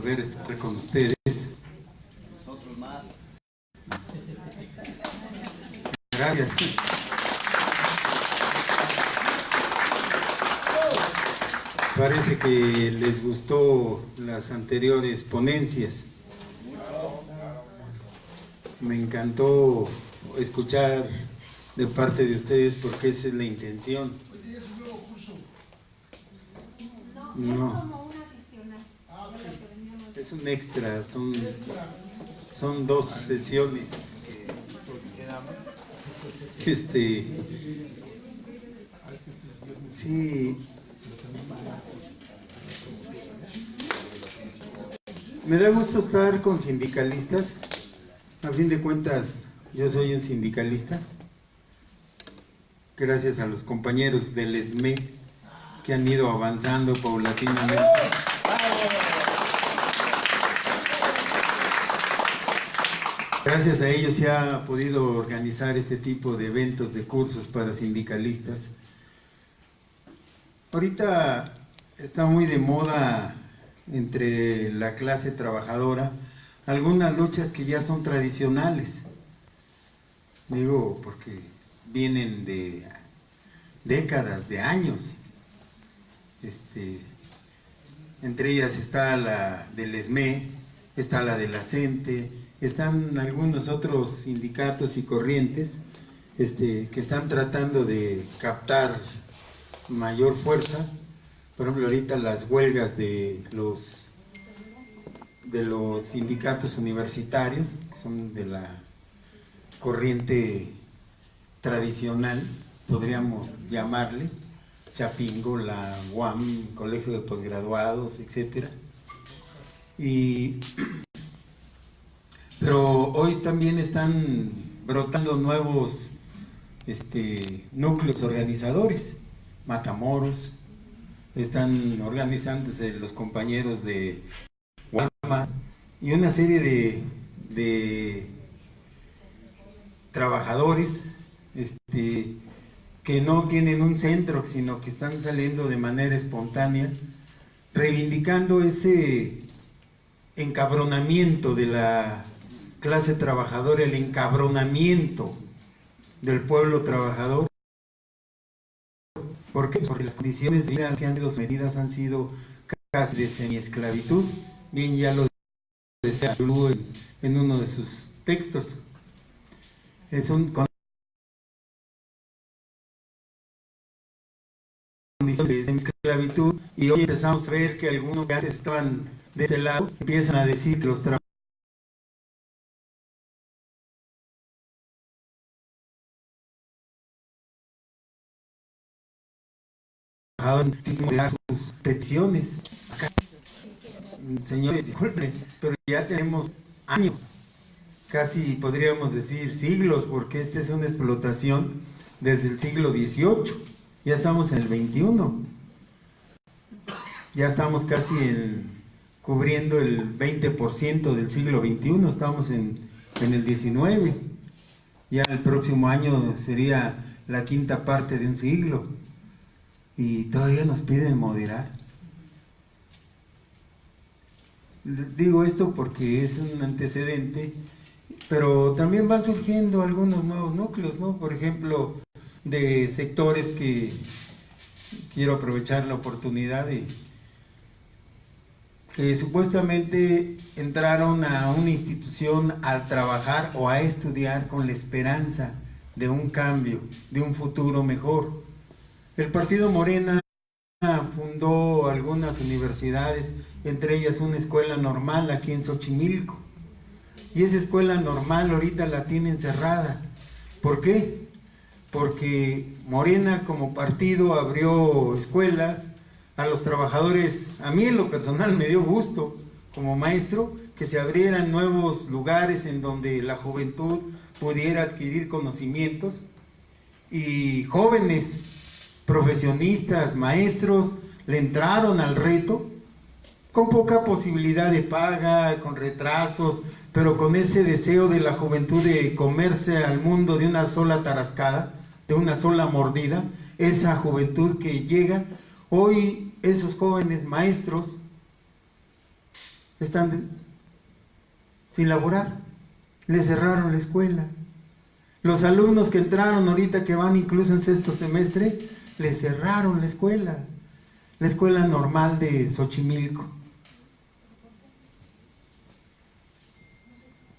volver a estar con ustedes. Nosotros más. Gracias. Parece que les gustó las anteriores ponencias. Me encantó escuchar de parte de ustedes porque esa es la intención. No, es un extra, son 2 sesiones. Sí. Me da gusto estar con sindicalistas. A fin de cuentas, yo soy un sindicalista. Gracias a los compañeros del ESME que han ido avanzando paulatinamente. Gracias a ellos se ha podido organizar este tipo de eventos, de cursos para sindicalistas. Ahorita está muy de moda entre la clase trabajadora algunas luchas que ya son tradicionales. Digo, porque vienen de décadas, de años. Entre ellas está la del ESME, está la de la CENTE, están algunos otros sindicatos y corrientes que están tratando de captar mayor fuerza. Por ejemplo, ahorita las huelgas de los sindicatos universitarios, que son de la corriente tradicional, podríamos llamarle, Chapingo, la UAM, Colegio de Posgraduados, etcétera. Pero hoy también están brotando nuevos núcleos organizadores. Matamoros, están organizándose los compañeros de Guama y una serie de trabajadores que no tienen un centro, sino que están saliendo de manera espontánea, reivindicando ese encabronamiento de la clase trabajadora, el encabronamiento del pueblo trabajador. ¿Por qué? Porque las condiciones de vida que han sido sometidas han sido casi de semiesclavitud. Bien, ya lo decía Lulú en uno de sus textos. Es un condiciones de semiesclavitud, y hoy empezamos a ver que algunos que antes estaban de este lado empiezan a decir que los trabajadores tienen que dar sus peticiones. Acá, señores, disculpen, pero ya tenemos años, casi podríamos decir siglos, porque esta es una explotación desde el siglo XVIII. Ya estamos en el XXI. Ya estamos casi cubriendo el 20% del siglo XXI, estamos en el XIX. Ya el próximo año sería la 5ª parte de un siglo. Y todavía nos piden moderar. Digo esto porque es un antecedente, pero también van surgiendo algunos nuevos núcleos, ¿no? Por ejemplo, de sectores que quiero aprovechar la oportunidad que supuestamente entraron a una institución a trabajar o a estudiar con la esperanza de un cambio, de un futuro mejor. El partido Morena fundó algunas universidades, entre ellas una escuela normal aquí en Xochimilco, y esa escuela normal ahorita la tienen cerrada. ¿Por qué? Porque Morena como partido abrió escuelas a los trabajadores. A mí en lo personal me dio gusto como maestro que se abrieran nuevos lugares en donde la juventud pudiera adquirir conocimientos, y jóvenes profesionistas, maestros, le entraron al reto con poca posibilidad de paga, con retrasos, pero con ese deseo de la juventud de comerse al mundo de una sola tarascada, de una sola mordida. Esa juventud que llega, hoy esos jóvenes maestros están sin laborar, les cerraron la escuela. Los alumnos que entraron ahorita, que van incluso en sexto semestre, les cerraron la escuela normal de Xochimilco.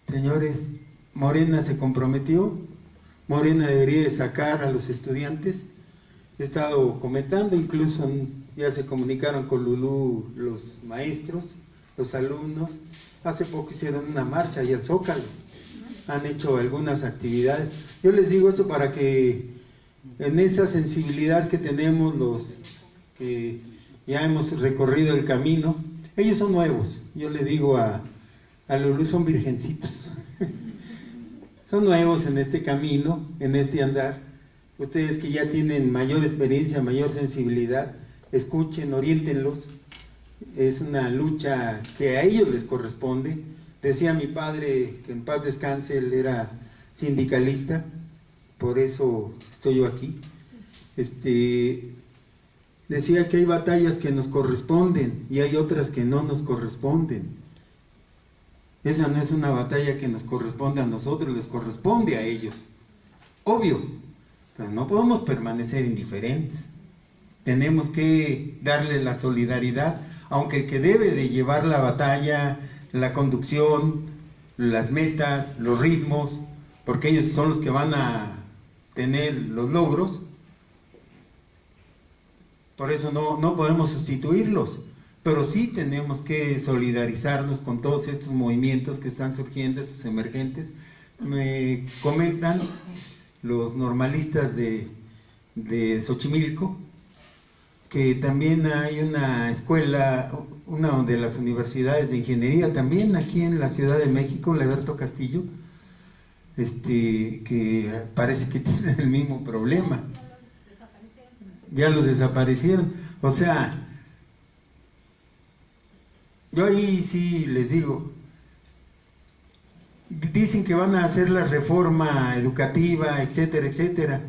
Señores, Morena se comprometió, Morena debería de sacar a los estudiantes. He estado comentando, incluso ya se comunicaron con Lulú los maestros, los alumnos. Hace poco hicieron una marcha y al Zócalo, han hecho algunas actividades. Yo les digo esto para que en esa sensibilidad que tenemos los que ya hemos recorrido el camino, ellos son nuevos, yo le digo a Lulú, son virgencitos, son nuevos en este camino, en este andar. Ustedes que ya tienen mayor experiencia, mayor sensibilidad, escuchen, oriéntenlos. Es una lucha que a ellos les corresponde. Decía mi padre, que en paz descanse, él era sindicalista, por eso estoy yo aquí. Decía que hay batallas que nos corresponden y hay otras que no nos corresponden. Esa no es una batalla que nos corresponde a nosotros, les corresponde a ellos. Obvio, pero no podemos permanecer indiferentes. Tenemos que darle la solidaridad, aunque el que debe de llevar la batalla, la conducción, las metas, los ritmos, porque ellos son los que van a tener los logros. Por eso no podemos sustituirlos, pero sí tenemos que solidarizarnos con todos estos movimientos que están surgiendo, estos emergentes. Me comentan los normalistas de Xochimilco que también hay una escuela, una de las universidades de ingeniería también aquí en la Ciudad de México, Leberto Castillo, que parece que tienen el mismo problema. Ya los desaparecieron. O sea, yo ahí sí les digo, dicen que van a hacer la reforma educativa, etcétera, etcétera.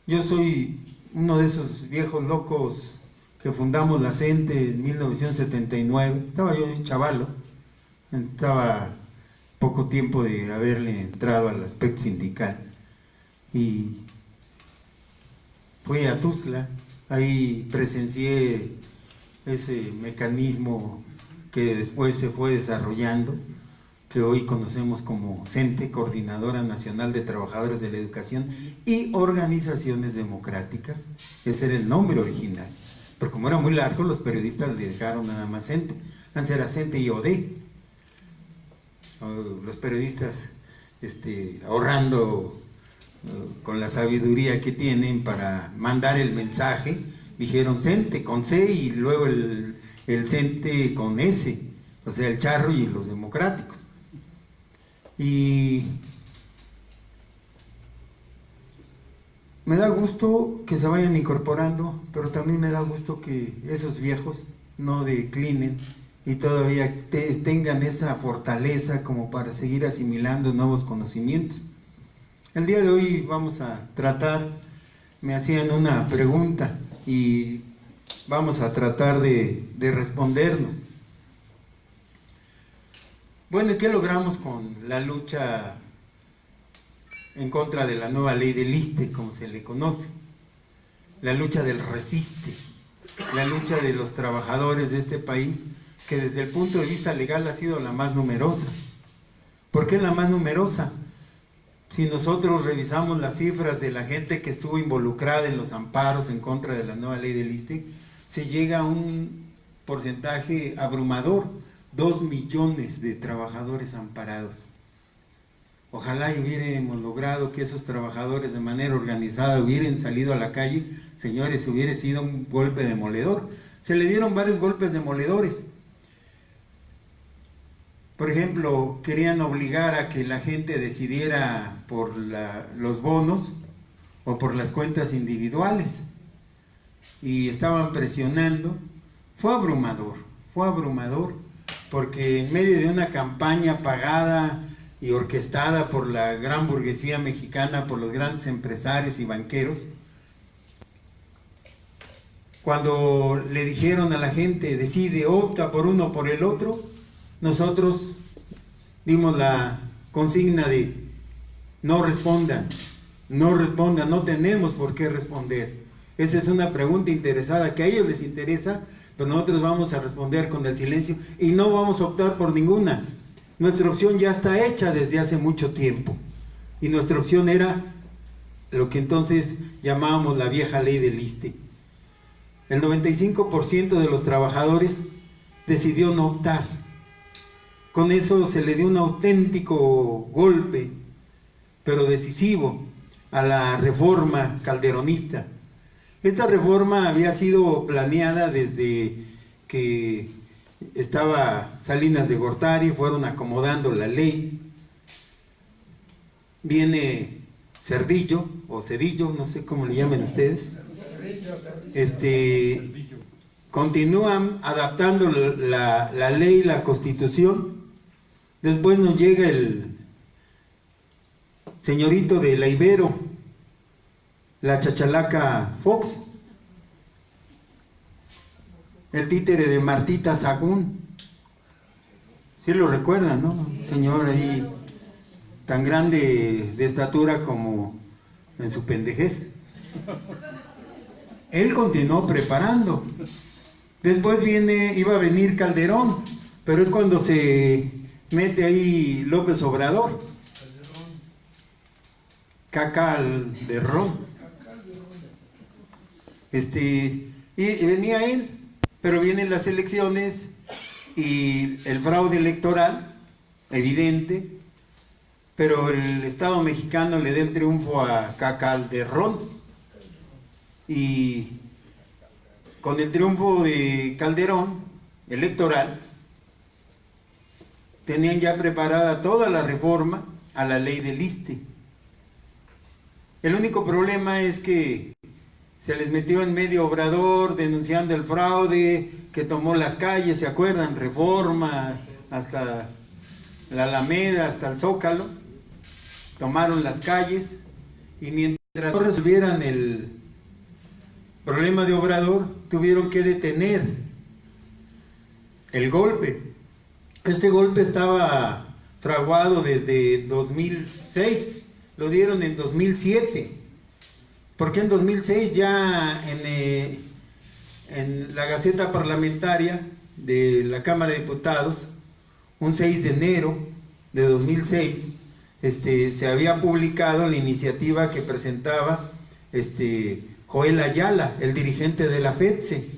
Yo soy uno de esos viejos locos que fundamos la CENTE en 1979, estaba yo un chavalo, estaba poco tiempo de haberle entrado al aspecto sindical, y fui a Tuxtla, ahí presencié ese mecanismo que después se fue desarrollando, que hoy conocemos como CENTE, Coordinadora Nacional de Trabajadores de la Educación y Organizaciones Democráticas. Ese era el nombre original, pero como era muy largo, los periodistas le dejaron nada más CENTE. Antes era CENTE y OD. Los periodistas ahorrando con la sabiduría que tienen para mandar el mensaje, dijeron CENTE con C y luego el CENTE con S, o sea, el charro y los democráticos. Y me da gusto que se vayan incorporando, pero también me da gusto que esos viejos no declinen y todavía tengan esa fortaleza como para seguir asimilando nuevos conocimientos. El día de hoy vamos a tratar, me hacían una pregunta y vamos a tratar de respondernos. Bueno, ¿y qué logramos con la lucha en contra de la nueva ley del ISSSTE, como se le conoce? La lucha del resiste, la lucha de los trabajadores de este país, que desde el punto de vista legal ha sido la más numerosa. ¿Por qué la más numerosa? Si nosotros revisamos las cifras de la gente que estuvo involucrada en los amparos en contra de la nueva ley del ISSSTE, se llega a un porcentaje abrumador, 2 millones de trabajadores amparados. Ojalá hubiéramos logrado que esos trabajadores de manera organizada hubieran salido a la calle. Señores, hubiera sido un golpe demoledor. Se le dieron varios golpes demoledores. Por ejemplo, querían obligar a que la gente decidiera por los bonos o por las cuentas individuales, y estaban presionando. Fue abrumador, porque en medio de una campaña pagada y orquestada por la gran burguesía mexicana, por los grandes empresarios y banqueros, cuando le dijeron a la gente, decide, opta por uno o por el otro, nosotros dimos la consigna de no respondan, no tenemos por qué responder. Esa es una pregunta interesada que a ellos les interesa, pero nosotros vamos a responder con el silencio y no vamos a optar por ninguna. Nuestra opción ya está hecha desde hace mucho tiempo y nuestra opción era lo que entonces llamábamos la vieja ley del ISSSTE. El 95% de los trabajadores decidió no optar. Con eso se le dio un auténtico golpe, pero decisivo, a la reforma calderonista. Esta reforma había sido planeada desde que estaba Salinas de Gortari, fueron acomodando la ley. Viene Cerdillo, o Cedillo, no sé cómo le llamen ustedes. Continúan adaptando la ley, la Constitución. Después nos llega el señorito de la Ibero, la chachalaca Fox, el títere de Martita Sagún. ¿Sí lo recuerdan, no? Señor ahí, tan grande de estatura como en su pendejez. Él continuó preparando. Después iba a venir Calderón, pero es cuando se mete ahí López Obrador. Cacalderrón. Y venía él, pero vienen las elecciones y el fraude electoral, evidente, pero el Estado mexicano le da el triunfo a Cacalderrón. Y con el triunfo de Calderón electoral, tenían ya preparada toda la reforma a la ley del ISSSTE. El único problema es que se les metió en medio Obrador denunciando el fraude, que tomó las calles, ¿se acuerdan? Reforma, hasta la Alameda, hasta el Zócalo, tomaron las calles, y mientras no resolvieran el problema de Obrador, tuvieron que detener el golpe. Ese golpe estaba fraguado desde 2006, lo dieron en 2007, porque en 2006 ya en la Gaceta Parlamentaria de la Cámara de Diputados, un 6 de enero de 2006, se había publicado la iniciativa que presentaba Joel Ayala, el dirigente de la FETSE.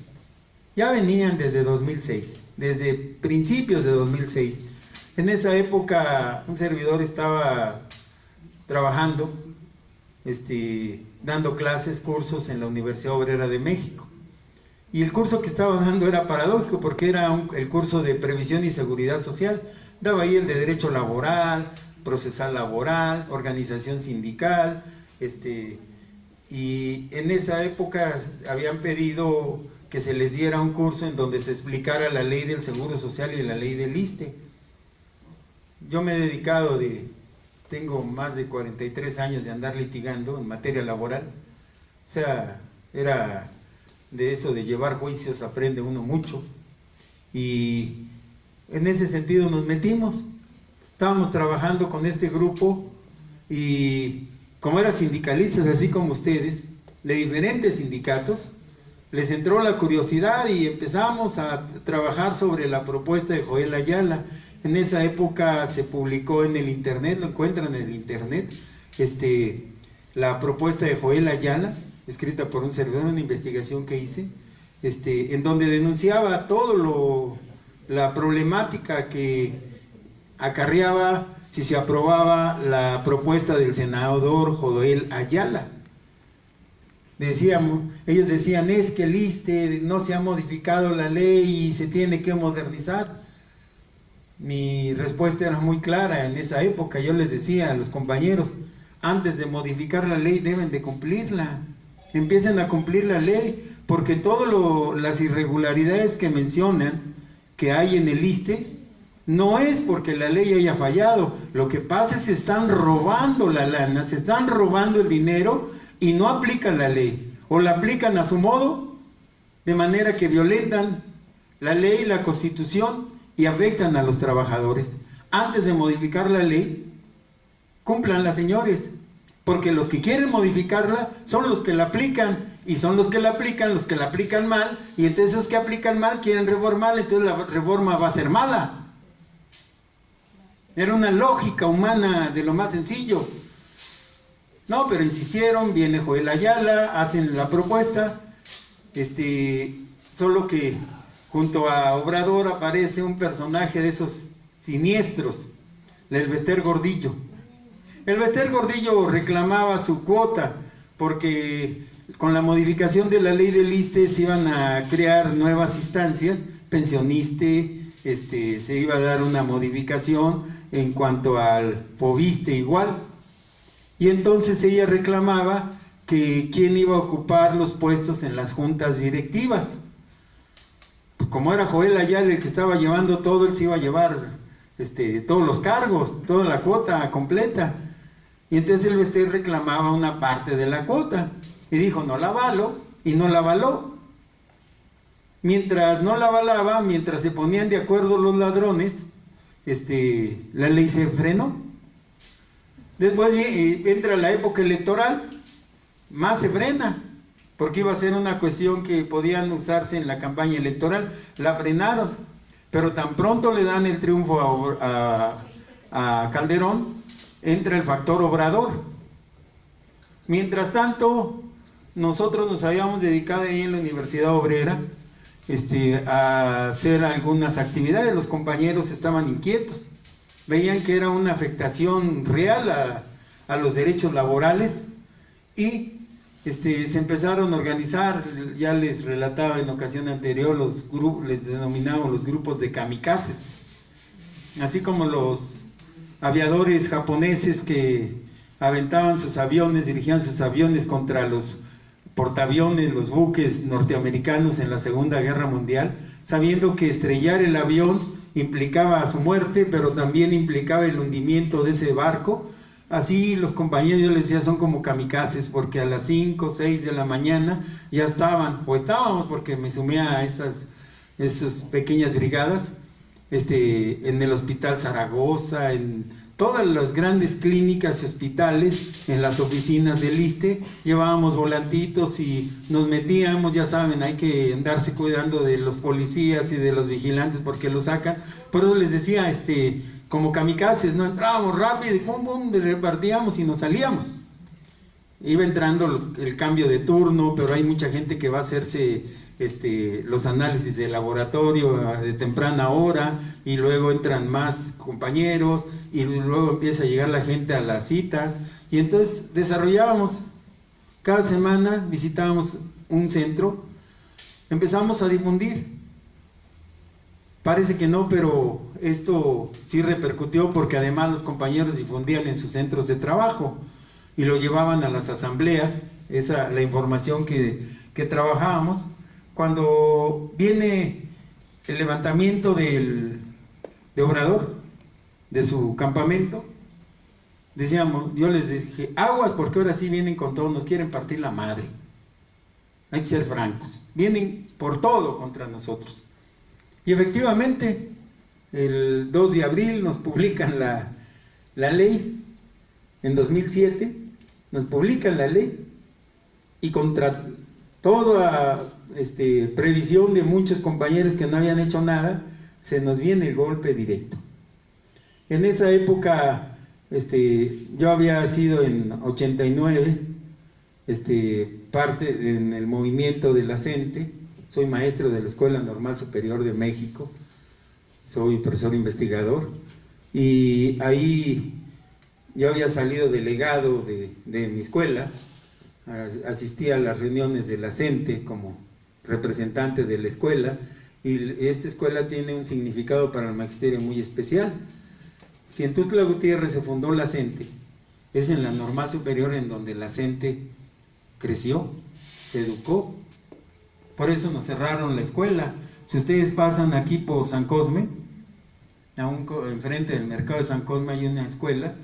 Ya venían desde 2006, desde principios de 2006. En esa época un servidor estaba trabajando, dando clases, cursos en la Universidad Obrera de México. Y el curso que estaba dando era paradójico porque era el curso de Previsión y Seguridad Social. Daba ahí el de Derecho Laboral, Procesal Laboral, Organización Sindical, y en esa época habían pedido que se les diera un curso en donde se explicara la ley del Seguro Social y la ley del ISSSTE. Yo me he dedicado tengo más de 43 años de andar litigando en materia laboral, o sea, era de eso de llevar juicios, aprende uno mucho, y en ese sentido nos metimos. Estábamos trabajando con este grupo y como eran sindicalistas así como ustedes, de diferentes sindicatos, les entró la curiosidad y empezamos a trabajar sobre la propuesta de Joel Ayala. En esa época se publicó en el internet, lo encuentran en el internet, la propuesta de Joel Ayala, escrita por un servidor, una investigación que hice, en donde denunciaba la problemática que acarreaba si se aprobaba la propuesta del senador Joel Ayala. Ellos decían, es que el ISSSTE no se ha modificado la ley y se tiene que modernizar. Mi respuesta era muy clara en esa época. Yo les decía a los compañeros, antes de modificar la ley deben de cumplirla. Empiecen a cumplir la ley, porque todas las irregularidades que mencionan que hay en el ISSSTE no es porque la ley haya fallado. Lo que pasa es que se están robando la lana, se están robando el dinero y no aplican la ley, o la aplican a su modo, de manera que violentan la ley, la Constitución, y afectan a los trabajadores. Antes de modificar la ley, cúmplanla, señores, porque los que quieren modificarla son los que la aplican, y son los que la aplican mal, y entonces los que aplican mal quieren reformarla, entonces la reforma va a ser mala. Era una lógica humana de lo más sencillo. No, pero insistieron, viene Joel Ayala, hacen la propuesta, solo que junto a Obrador aparece un personaje de esos siniestros, el Bester Gordillo. El Bester Gordillo reclamaba su cuota, porque con la modificación de la ley del ISSSTE se iban a crear nuevas instancias, pensioniste, se iba a dar una modificación en cuanto al FOBISTE igual, y entonces ella reclamaba que quién iba a ocupar los puestos en las juntas directivas. Como era Joel Ayala el que estaba llevando todo, él se iba a llevar todos los cargos, toda la cuota completa, y entonces el Bester reclamaba una parte de la cuota, y dijo no la avalo, y no la avaló. Mientras no la avalaba, mientras se ponían de acuerdo los ladrones, la ley se frenó. Después entra la época electoral, más se frena, porque iba a ser una cuestión que podían usarse en la campaña electoral, la frenaron, pero tan pronto le dan el triunfo a Calderón, entra el factor Obrador. Mientras tanto, nosotros nos habíamos dedicado ahí en la Universidad Obrera a hacer algunas actividades. Los compañeros estaban inquietos, veían que era una afectación real a los derechos laborales, y se empezaron a organizar. Ya les relataba en ocasión anterior, los grupos, les denominamos los grupos de kamikazes, así como los aviadores japoneses que aventaban sus aviones, dirigían sus aviones contra los portaaviones, los buques norteamericanos en la Segunda Guerra Mundial, sabiendo que estrellar el avión implicaba su muerte, pero también implicaba el hundimiento de ese barco. Así los compañeros, yo les decía, son como kamikazes, porque a las 5 o 6 de la mañana ya estábamos, porque me sumé a esas pequeñas brigadas, en el Hospital Zaragoza, en todas las grandes clínicas y hospitales, en las oficinas del ISSSTE, llevábamos volantitos y nos metíamos, ya saben, hay que andarse cuidando de los policías y de los vigilantes porque los sacan. Por eso les decía, como kamikazes, no entrábamos rápido y pum pum, repartíamos y nos salíamos. Iba entrando el cambio de turno, pero hay mucha gente que va a hacerse los análisis de laboratorio de temprana hora, y luego entran más compañeros, y luego empieza a llegar la gente a las citas, y entonces desarrollábamos, cada semana visitábamos un centro, empezamos a difundir. Parece que no, pero esto sí repercutió, porque además los compañeros difundían en sus centros de trabajo y lo llevaban a las asambleas, la información que trabajábamos. Cuando viene el levantamiento de Obrador, de su campamento, yo les dije, aguas, porque ahora sí vienen con todo, nos quieren partir la madre. Hay que ser francos, vienen por todo contra nosotros. Y efectivamente, el 2 de abril nos publican la ley, en 2007, nos publican la ley, y contra toda previsión de muchos compañeros que no habían hecho nada, se nos viene el golpe directo. En esa época, yo había sido en 89, parte en el movimiento de la CENTE, soy maestro de la Escuela Normal Superior de México, soy profesor investigador, y ahí yo había salido delegado de mi escuela, asistí a las reuniones de la CENTE como representante de la escuela, y esta escuela tiene un significado para el magisterio muy especial. Si en Tuxtla Gutiérrez se fundó la CENTE, es en la Normal Superior en donde la CENTE creció, se educó. Por eso nos cerraron la escuela. Si ustedes pasan aquí por San Cosme, enfrente del mercado de San Cosme hay una escuela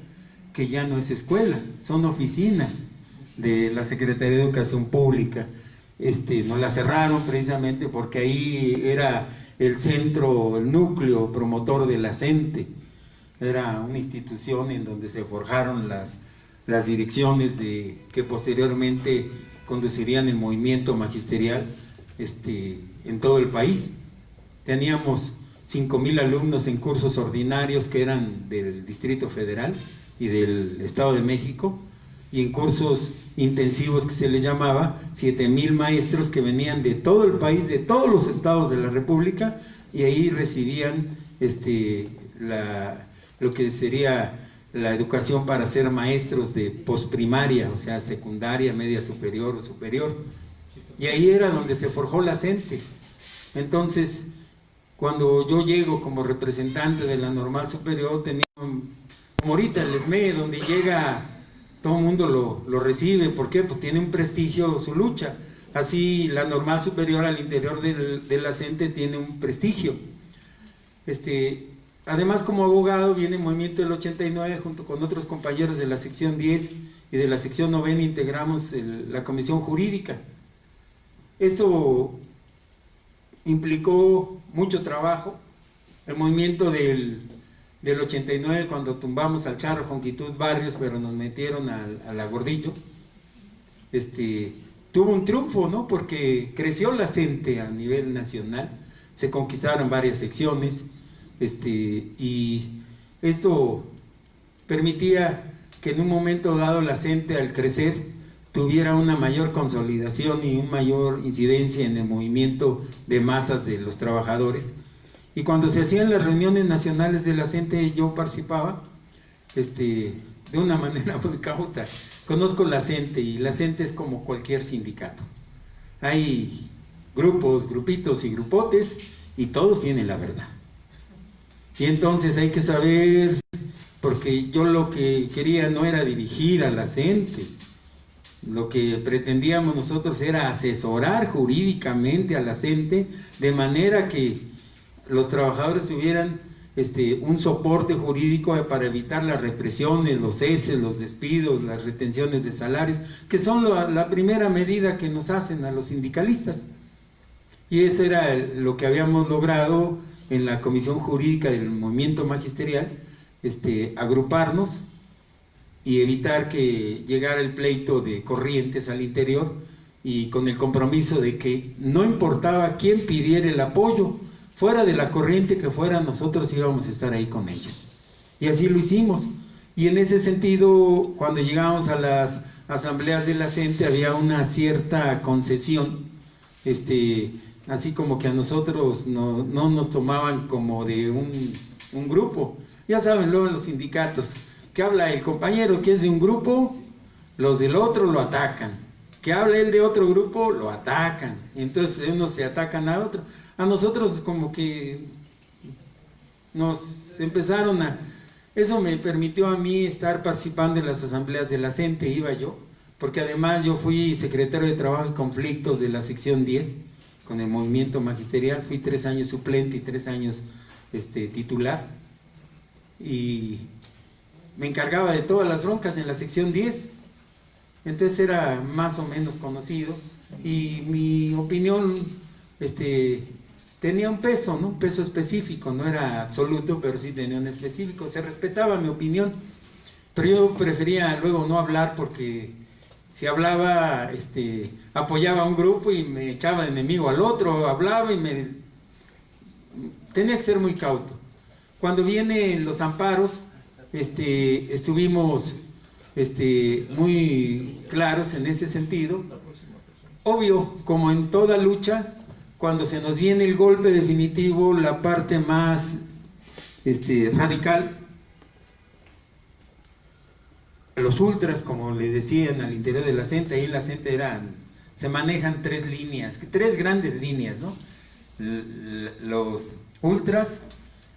que ya no es escuela, son oficinas de la Secretaría de Educación Pública. Nos la cerraron precisamente porque ahí era el centro, el núcleo promotor de la CENTE. Era una institución en donde se forjaron las direcciones que posteriormente conducirían el movimiento magisterial en todo el país. Teníamos 5,000 alumnos en cursos ordinarios que eran del Distrito Federal y del Estado de México, y en cursos intensivos que se les llamaba, 7,000 maestros que venían de todo el país, de todos los estados de la República, y ahí recibían lo que sería la educación para ser maestros de posprimaria, o sea, secundaria, media superior o superior. Y ahí era donde se forjó la CENTE. Entonces, cuando yo llego como representante de la Normal Superior, tenía, como ahorita el ESME, donde llega, todo el mundo lo recibe. ¿Por qué? Pues tiene un prestigio su lucha. Así la Normal Superior al interior de la CENTE tiene un prestigio. Además, como abogado, viene el movimiento del 89, junto con otros compañeros de la sección 10 y de la sección 9, integramos la comisión jurídica. Eso implicó mucho trabajo. El movimiento del 89, cuando tumbamos al Charro Jonquitud Barrios, pero nos metieron a la Gordillo, tuvo un triunfo, ¿no? Porque creció la CENTE a nivel nacional, se conquistaron varias secciones, y esto permitía que en un momento dado la CENTE, al crecer, tuviera una mayor consolidación y una mayor incidencia en el movimiento de masas de los trabajadores. Y cuando se hacían las reuniones nacionales de la CENTE, yo participaba de una manera muy cauta. Conozco la CENTE, y la CENTE es como cualquier sindicato. Hay grupos, grupitos y grupotes, y todos tienen la verdad. Y entonces hay que saber, porque yo lo que quería no era dirigir a la CENTE, lo que pretendíamos nosotros era asesorar jurídicamente a la CENTE, de manera que los trabajadores tuvieran un soporte jurídico para evitar las represiones, los ceses, los despidos, las retenciones de salarios, que son la primera medida que nos hacen a los sindicalistas. Y eso era lo que habíamos logrado en la comisión jurídica del movimiento magisterial, agruparnos y evitar que llegara el pleito de corrientes al interior, y con el compromiso de que no importaba quién pidiera el apoyo, fuera de la corriente que fuera, nosotros íbamos a estar ahí con ellos. Y así lo hicimos. Y en ese sentido, cuando llegábamos a las asambleas de la CENTE, había una cierta concesión, así como que a nosotros no nos tomaban como de un grupo. Ya saben, luego en los sindicatos, que habla el compañero que es de un grupo, los del otro lo atacan. Que habla él de otro grupo, lo atacan. Y entonces unos se atacan a otro. A nosotros como que nos empezaron a... Eso me permitió a mí estar participando en las asambleas de la CENTE, iba yo, porque además yo fui secretario de Trabajo y Conflictos de la sección 10, con el movimiento magisterial. Fui 3 años suplente y 3 años titular, y me encargaba de todas las broncas en la sección 10, entonces era más o menos conocido, y mi opinión tenía un peso, ¿no? Un peso específico, no era absoluto, pero sí tenía un específico, se respetaba mi opinión, pero yo prefería luego no hablar, porque si hablaba, apoyaba a un grupo y me echaba de enemigo al otro, hablaba y tenía que ser muy cauto. Cuando vienen los amparos, estuvimos muy claros en ese sentido. Obvio, como en toda lucha, cuando se nos viene el golpe definitivo, la parte más radical, los ultras, como le decían al interior de la CENTE, ahí en la CENTE se manejan 3 líneas, 3 grandes líneas, ¿no? Los ultras,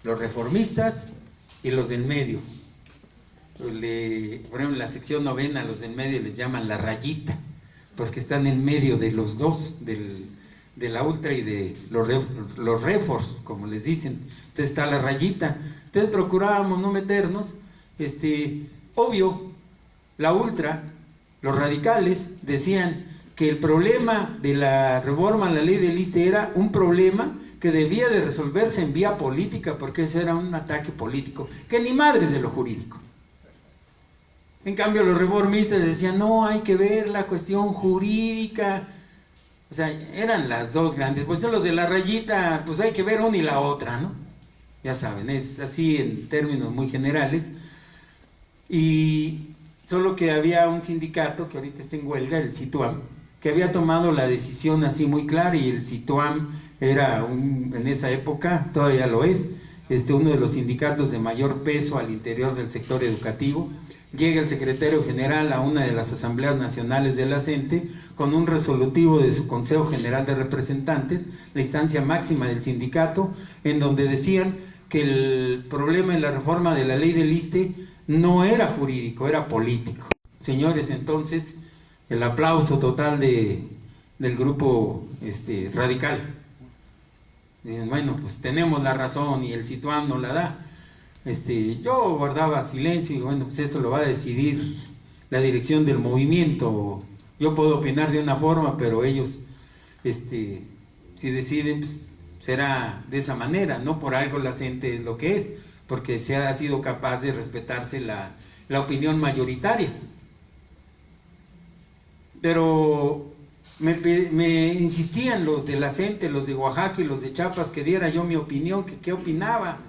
los reformistas y los del medio. Por ejemplo, en la sección 9, los del medio les llaman la rayita, porque están en medio de los dos, de la ultra y de los reforms, como les dicen. Entonces está la rayita. Entonces procurábamos no meternos. Obvio, la ultra, los radicales decían que el problema de la reforma a la ley del ISSSTE era un problema que debía de resolverse en vía política, porque ese era un ataque político, que ni madres de lo jurídico. En cambio los reformistas decían, no, hay que ver la cuestión jurídica. O sea, eran las dos grandes. Pues los de la rayita, pues hay que ver una y la otra, ¿no? Ya saben, es así en términos muy generales. Y solo que había un sindicato que ahorita está en huelga, el CITUAM, que había tomado la decisión así muy clara, y el CITUAM era en esa época, todavía lo es, uno de los sindicatos de mayor peso al interior del sector educativo. Llega el secretario general a una de las asambleas nacionales de la CENTE con un resolutivo de su Consejo General de Representantes, la instancia máxima del sindicato, en donde decían que el problema en la reforma de la ley del ISSSTE no era jurídico, era político. Señores, entonces, el aplauso total del grupo radical. Bueno, pues tenemos la razón y el CITUAM nos la da. Yo guardaba silencio y bueno, pues eso lo va a decidir la dirección del movimiento. Yo puedo opinar de una forma, pero ellos, si deciden, pues será de esa manera. No por algo la CENTE es lo que es, porque se ha sido capaz de respetarse la opinión mayoritaria. Pero me insistían los de la CENTE, los de Oaxaca y los de Chiapas, que diera yo mi opinión, que qué opinaba.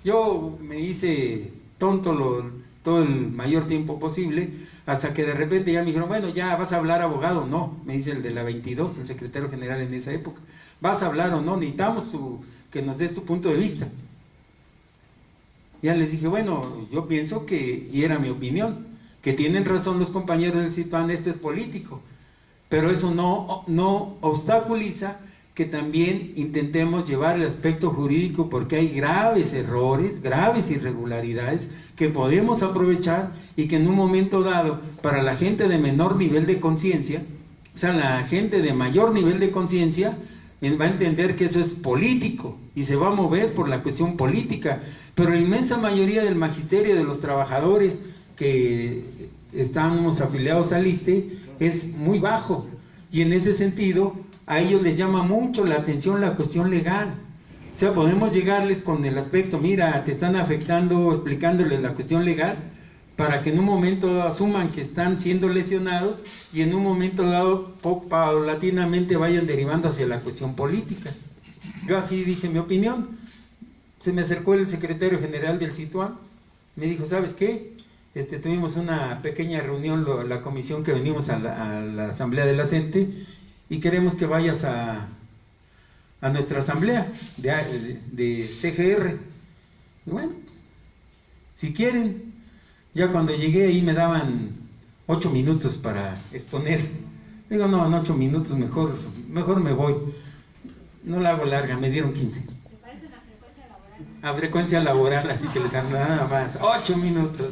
Yo me hice tonto todo el mayor tiempo posible, hasta que de repente ya me dijeron, bueno, ya vas a hablar, abogado. No, me dice el de la 22, el secretario general en esa época, ¿vas a hablar o no? Necesitamos que nos des tu punto de vista. Ya les dije, bueno, yo pienso que, y era mi opinión, que tienen razón los compañeros del CITUAM, esto es político, pero eso no obstaculiza que también intentemos llevar el aspecto jurídico, porque hay graves errores, graves irregularidades que podemos aprovechar, y que en un momento dado, para la gente de menor nivel de conciencia, o sea, la gente de mayor nivel de conciencia va a entender que eso es político y se va a mover por la cuestión política. Pero la inmensa mayoría del magisterio, de los trabajadores que estamos afiliados al ISSSTE, es muy bajo, y en ese sentido a ellos les llama mucho la atención la cuestión legal. O sea, podemos llegarles con el aspecto, mira, te están afectando, explicándoles la cuestión legal, para que en un momento dado asuman que están siendo lesionados, y en un momento dado paulatinamente vayan derivando hacia la cuestión política. Yo así dije mi opinión. Se me acercó el secretario general del CITUAM, me dijo, ¿sabes qué? Tuvimos una pequeña reunión, la comisión que venimos a la asamblea de la CENTE, y queremos que vayas a nuestra asamblea de CGR. Y bueno, pues, si quieren. Ya cuando llegué ahí me daban 8 minutos para exponer. Digo, no, en 8 minutos mejor me voy. No la hago larga, me dieron 15. ¿Te parece la frecuencia laboral? A frecuencia laboral, así que les dan nada más 8 minutos.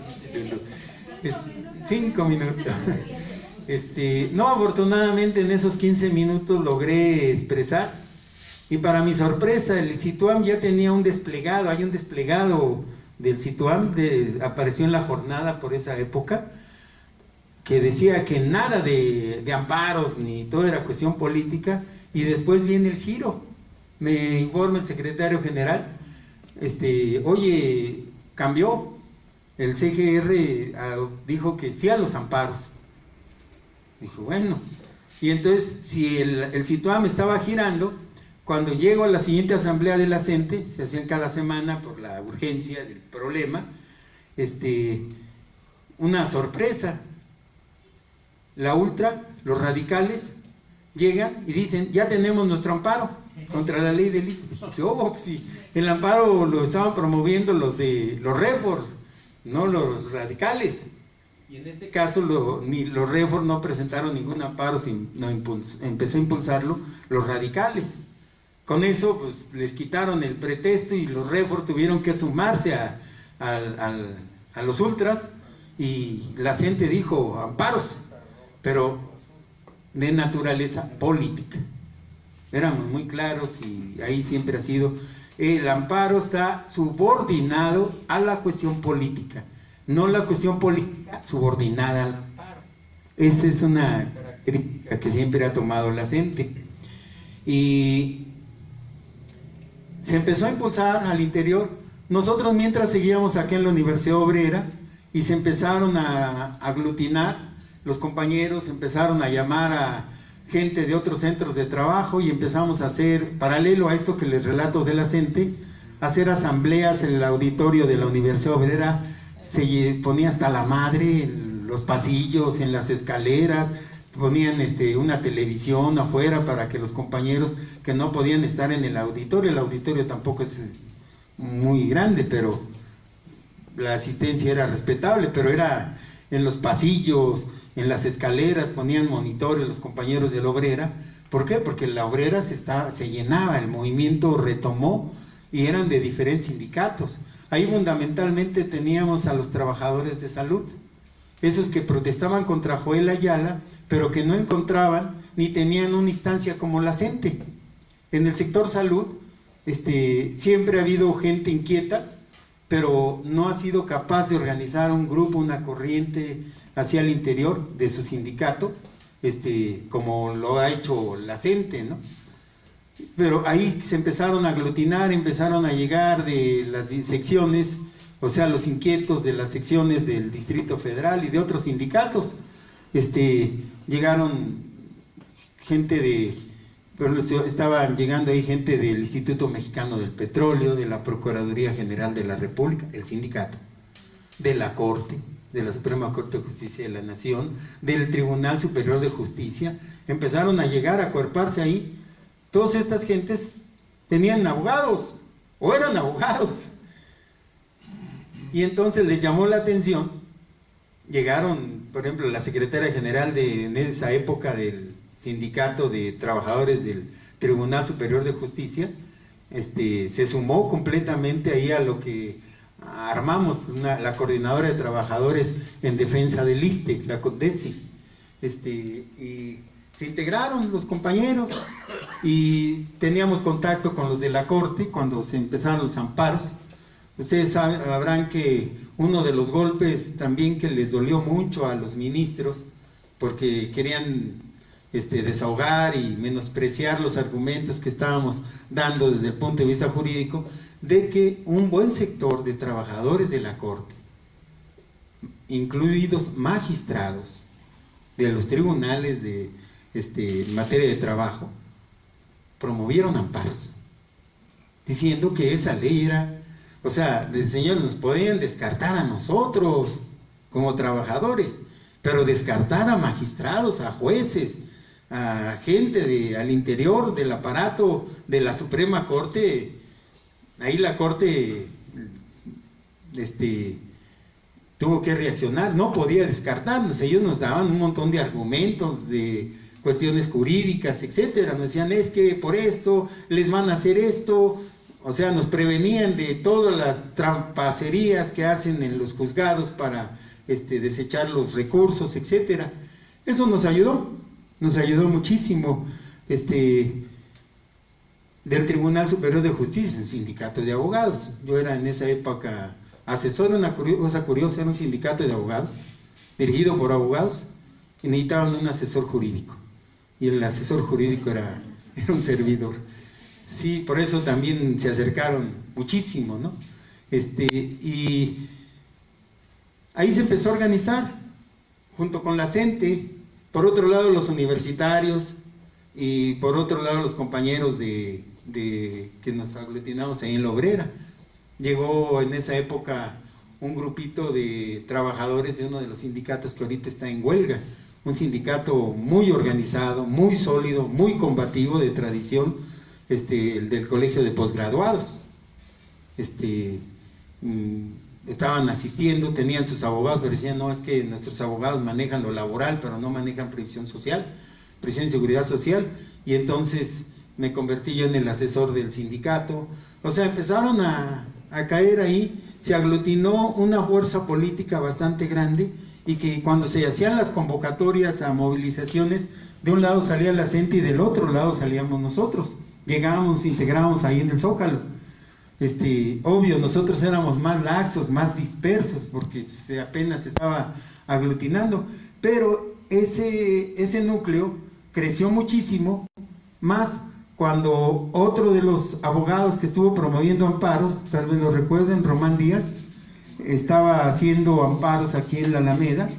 5 minutos. No, afortunadamente en esos 15 minutos logré expresar, y para mi sorpresa el CITUAM ya tenía un desplegado, hay un desplegado del CITUAM, apareció en la jornada por esa época, que decía que nada de amparos ni todo era cuestión política, y después viene el giro. Me informa el secretario general, oye, cambió, el CGR dijo que sí a los amparos. Dijo, bueno, y entonces si el CITUAM estaba girando, cuando llego a la siguiente asamblea de la CENTE, se hacían cada semana por la urgencia del problema, una sorpresa, la ultra, los radicales, llegan y dicen, ya tenemos nuestro amparo contra la ley del ISSSTE. Dije, pues sí, el amparo lo estaban promoviendo los REFOR, no los radicales. Y en este caso ni los REFOR no presentaron ningún amparo, empezó a impulsarlo los radicales. Con eso pues les quitaron el pretexto, y los REFOR tuvieron que sumarse a los ultras, y la CENTE dijo amparos, pero de naturaleza política. Éramos muy claros, y ahí siempre ha sido, el amparo está subordinado a la cuestión política, no la cuestión política subordinada al amparo. Esa es una característica que siempre ha tomado la CENTE. Y se empezó a impulsar al interior. Nosotros mientras seguíamos aquí en la Universidad Obrera y se empezaron a aglutinar, los compañeros empezaron a llamar a gente de otros centros de trabajo y empezamos a hacer, paralelo a esto que les relato de la CENTE, hacer asambleas en el auditorio de la Universidad Obrera. Se ponía hasta la madre en los pasillos, en las escaleras, ponían una televisión afuera para que los compañeros que no podían estar en el auditorio tampoco es muy grande, pero la asistencia era respetable, pero era en los pasillos, en las escaleras, ponían monitores los compañeros de la Obrera. ¿Por qué? Porque la Obrera se llenaba, el movimiento retomó y eran de diferentes sindicatos. Ahí fundamentalmente teníamos a los trabajadores de salud, esos que protestaban contra Joel Ayala, pero que no encontraban ni tenían una instancia como la CENTE. En el sector salud siempre ha habido gente inquieta, pero no ha sido capaz de organizar un grupo, una corriente hacia el interior de su sindicato, como lo ha hecho la CENTE, ¿no? Pero ahí se empezaron a aglutinar, empezaron a llegar de las secciones, o sea, los inquietos de las secciones del Distrito Federal y de otros sindicatos. Llegaron gente estaban llegando ahí gente del Instituto Mexicano del Petróleo, de la Procuraduría General de la República, el sindicato, de la Corte, de la Suprema Corte de Justicia de la Nación, del Tribunal Superior de Justicia. Empezaron a llegar, a acuerparse ahí. Todas estas gentes tenían abogados, o eran abogados. Y entonces les llamó la atención, llegaron, por ejemplo, la secretaria general en esa época del Sindicato de Trabajadores del Tribunal Superior de Justicia, se sumó completamente ahí a lo que armamos, la Coordinadora de Trabajadores en Defensa del ISSSTE, la CODESI, y se integraron los compañeros y teníamos contacto con los de la Corte cuando se empezaron los amparos. Ustedes sabrán que uno de los golpes también que les dolió mucho a los ministros, porque querían desahogar y menospreciar los argumentos que estábamos dando desde el punto de vista jurídico, de que un buen sector de trabajadores de la Corte, incluidos magistrados de los tribunales en materia de trabajo, promovieron amparos, diciendo que esa ley era, o sea, señores, nos podían descartar a nosotros como trabajadores, pero descartar a magistrados, a jueces, a gente al interior del aparato de la Suprema Corte, ahí la Corte tuvo que reaccionar, no podía descartarnos. Ellos nos daban un montón de argumentos, de cuestiones jurídicas, etcétera. Nos decían, es que por esto les van a hacer esto. O sea, nos prevenían de todas las trampacerías que hacen en los juzgados para desechar los recursos, etcétera. Eso nos ayudó muchísimo. Del Tribunal Superior de Justicia, un sindicato de abogados. Yo era en esa época asesor, una cosa curiosa, era un sindicato de abogados, dirigido por abogados, y necesitaban un asesor jurídico. Y el asesor jurídico era un servidor. Sí, por eso también se acercaron muchísimo, ¿no? Y ahí se empezó a organizar, junto con la CENTE, por otro lado los universitarios, y por otro lado los compañeros que nos aglutinamos ahí en la Obrera. Llegó en esa época un grupito de trabajadores de uno de los sindicatos que ahorita está en huelga, un sindicato muy organizado, muy sólido, muy combativo, de tradición, el del Colegio de Posgraduados. Estaban asistiendo, tenían sus abogados, pero decían, no, es que nuestros abogados manejan lo laboral, pero no manejan previsión social, previsión y seguridad social. Y entonces me convertí yo en el asesor del sindicato. O sea, empezaron a caer ahí, se aglutinó una fuerza política bastante grande, y que cuando se hacían las convocatorias a movilizaciones, de un lado salía la CENTE y del otro lado salíamos nosotros. Llegábamos, integrábamos ahí en el Zócalo. Obvio, nosotros éramos más laxos, más dispersos, porque apenas se estaba aglutinando, pero ese núcleo creció muchísimo, más cuando otro de los abogados que estuvo promoviendo amparos, tal vez lo recuerden, Román Díaz, estaba haciendo amparos aquí en la Alameda,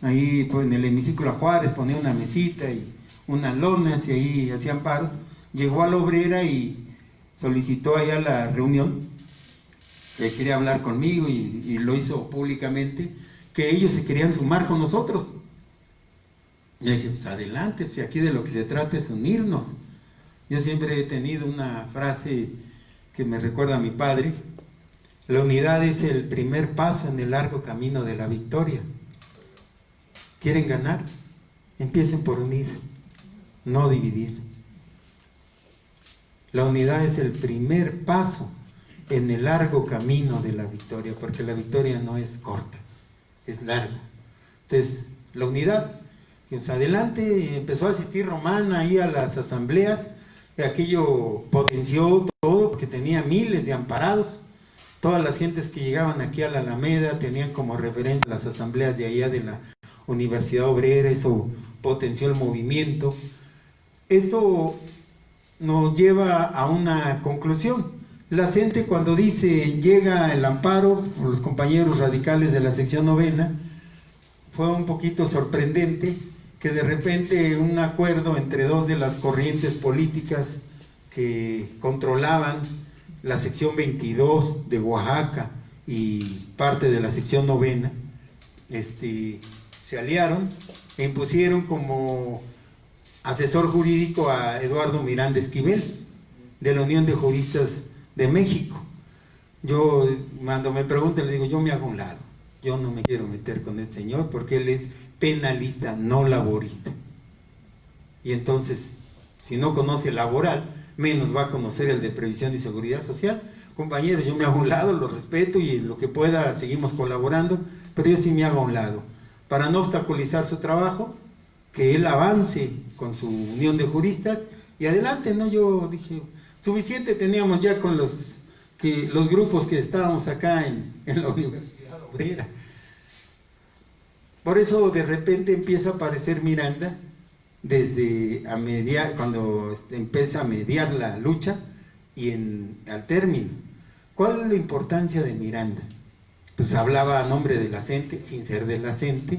ahí pues, en el hemiciclo Juárez, ponía una mesita y unas lonas y ahí hacía amparos. Llegó a la Obrera y solicitó allá la reunión, que quería hablar conmigo y lo hizo públicamente, que ellos se querían sumar con nosotros. Y dije, pues adelante, pues aquí de lo que se trata es unirnos. Yo siempre he tenido una frase que me recuerda a mi padre: la unidad es el primer paso en el largo camino de la victoria. ¿Quieren ganar? Empiecen por unir, no dividir. La unidad es el primer paso en el largo camino de la victoria, porque la victoria no es corta, es larga. Entonces, la unidad, pues adelante, empezó a asistir Román ahí a las asambleas, y aquello potenció todo, porque tenía miles de amparados. Todas las gentes que llegaban aquí a la Alameda tenían como referencia las asambleas de allá de la Universidad Obrera, eso potenció el movimiento. Esto nos lleva a una conclusión. La gente, cuando dice llega el amparo, los compañeros radicales de la sección 9, fue un poquito sorprendente que de repente un acuerdo entre dos de las corrientes políticas que controlaban la sección 22 de Oaxaca y parte de la sección 9, se aliaron e impusieron como asesor jurídico a Eduardo Miranda Esquivel, de la Unión de Juristas de México. Yo, cuando me preguntan, le digo, yo me hago a un lado, yo no me quiero meter con el señor, porque él es penalista, no laborista. Y entonces, si no conoce el laboral, menos va a conocer el de previsión y seguridad social. Compañeros, yo me hago a un lado, lo respeto y en lo que pueda seguimos colaborando, pero yo sí me hago a un lado, para no obstaculizar su trabajo, que él avance con su unión de juristas y adelante, ¿no? Yo dije, suficiente teníamos ya con los grupos que estábamos acá en la Universidad Obrera. Por eso de repente empieza a aparecer Miranda, desde cuando empieza a mediar la lucha y al término. ¿Cuál es la importancia de Miranda? Pues hablaba a nombre de la gente, sin ser de la gente,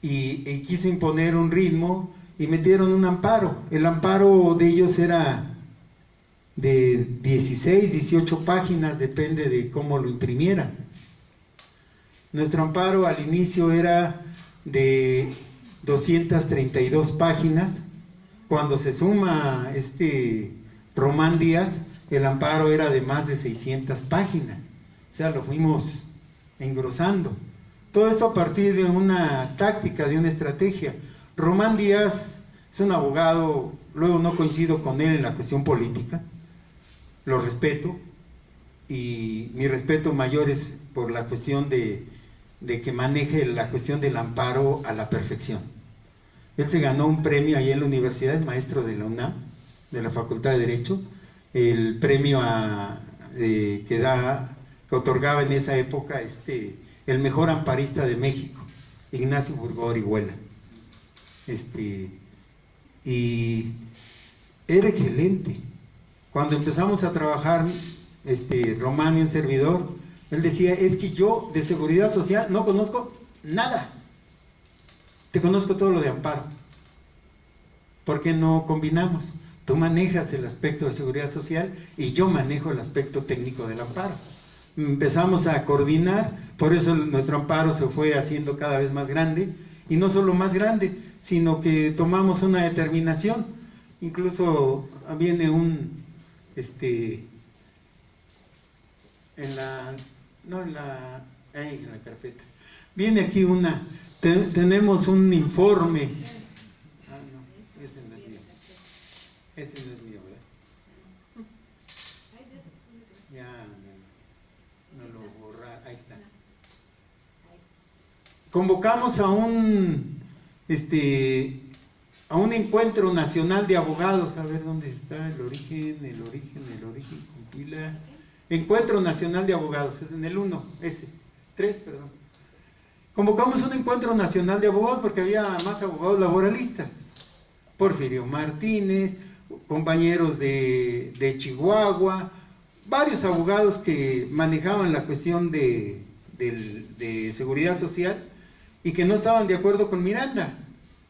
y quiso imponer un ritmo y metieron un amparo. El amparo de ellos era de 16, 18 páginas, depende de cómo lo imprimieran. Nuestro amparo al inicio era de 232 páginas. Cuando se suma Román Díaz, el amparo era de más de 600 páginas. O sea, lo fuimos engrosando. Todo esto a partir de una táctica, de una estrategia. Román Díaz es un abogado, luego no coincido con él en la cuestión política, lo respeto, y mi respeto mayor es por la cuestión de que maneje la cuestión del amparo a la perfección. Él se ganó un premio ahí en la universidad, es maestro de la UNAM, de la Facultad de Derecho, el premio que otorgaba en esa época el mejor amparista de México, Ignacio Burgó Orihuela. Y era excelente. Cuando empezamos a trabajar, Román y un servidor, él decía, es que yo de seguridad social no conozco nada, te conozco todo lo de amparo. ¿Por qué no combinamos? Tú manejas el aspecto de seguridad social y yo manejo el aspecto técnico del amparo. Empezamos a coordinar, por eso nuestro amparo se fue haciendo cada vez más grande, y no solo más grande, sino que tomamos una determinación. Incluso viene en la carpeta, viene aquí tenemos un informe. No, ese no es mío, ¿verdad? Ya no lo borra, ahí está. Convocamos a un encuentro nacional de abogados, a ver dónde está el origen, compila. Encuentro Nacional de Abogados, en el 3, perdón. Convocamos un encuentro nacional de abogados porque había más abogados laboralistas. Porfirio Martínez, compañeros de Chihuahua, varios abogados que manejaban la cuestión de seguridad social y que no estaban de acuerdo con Miranda.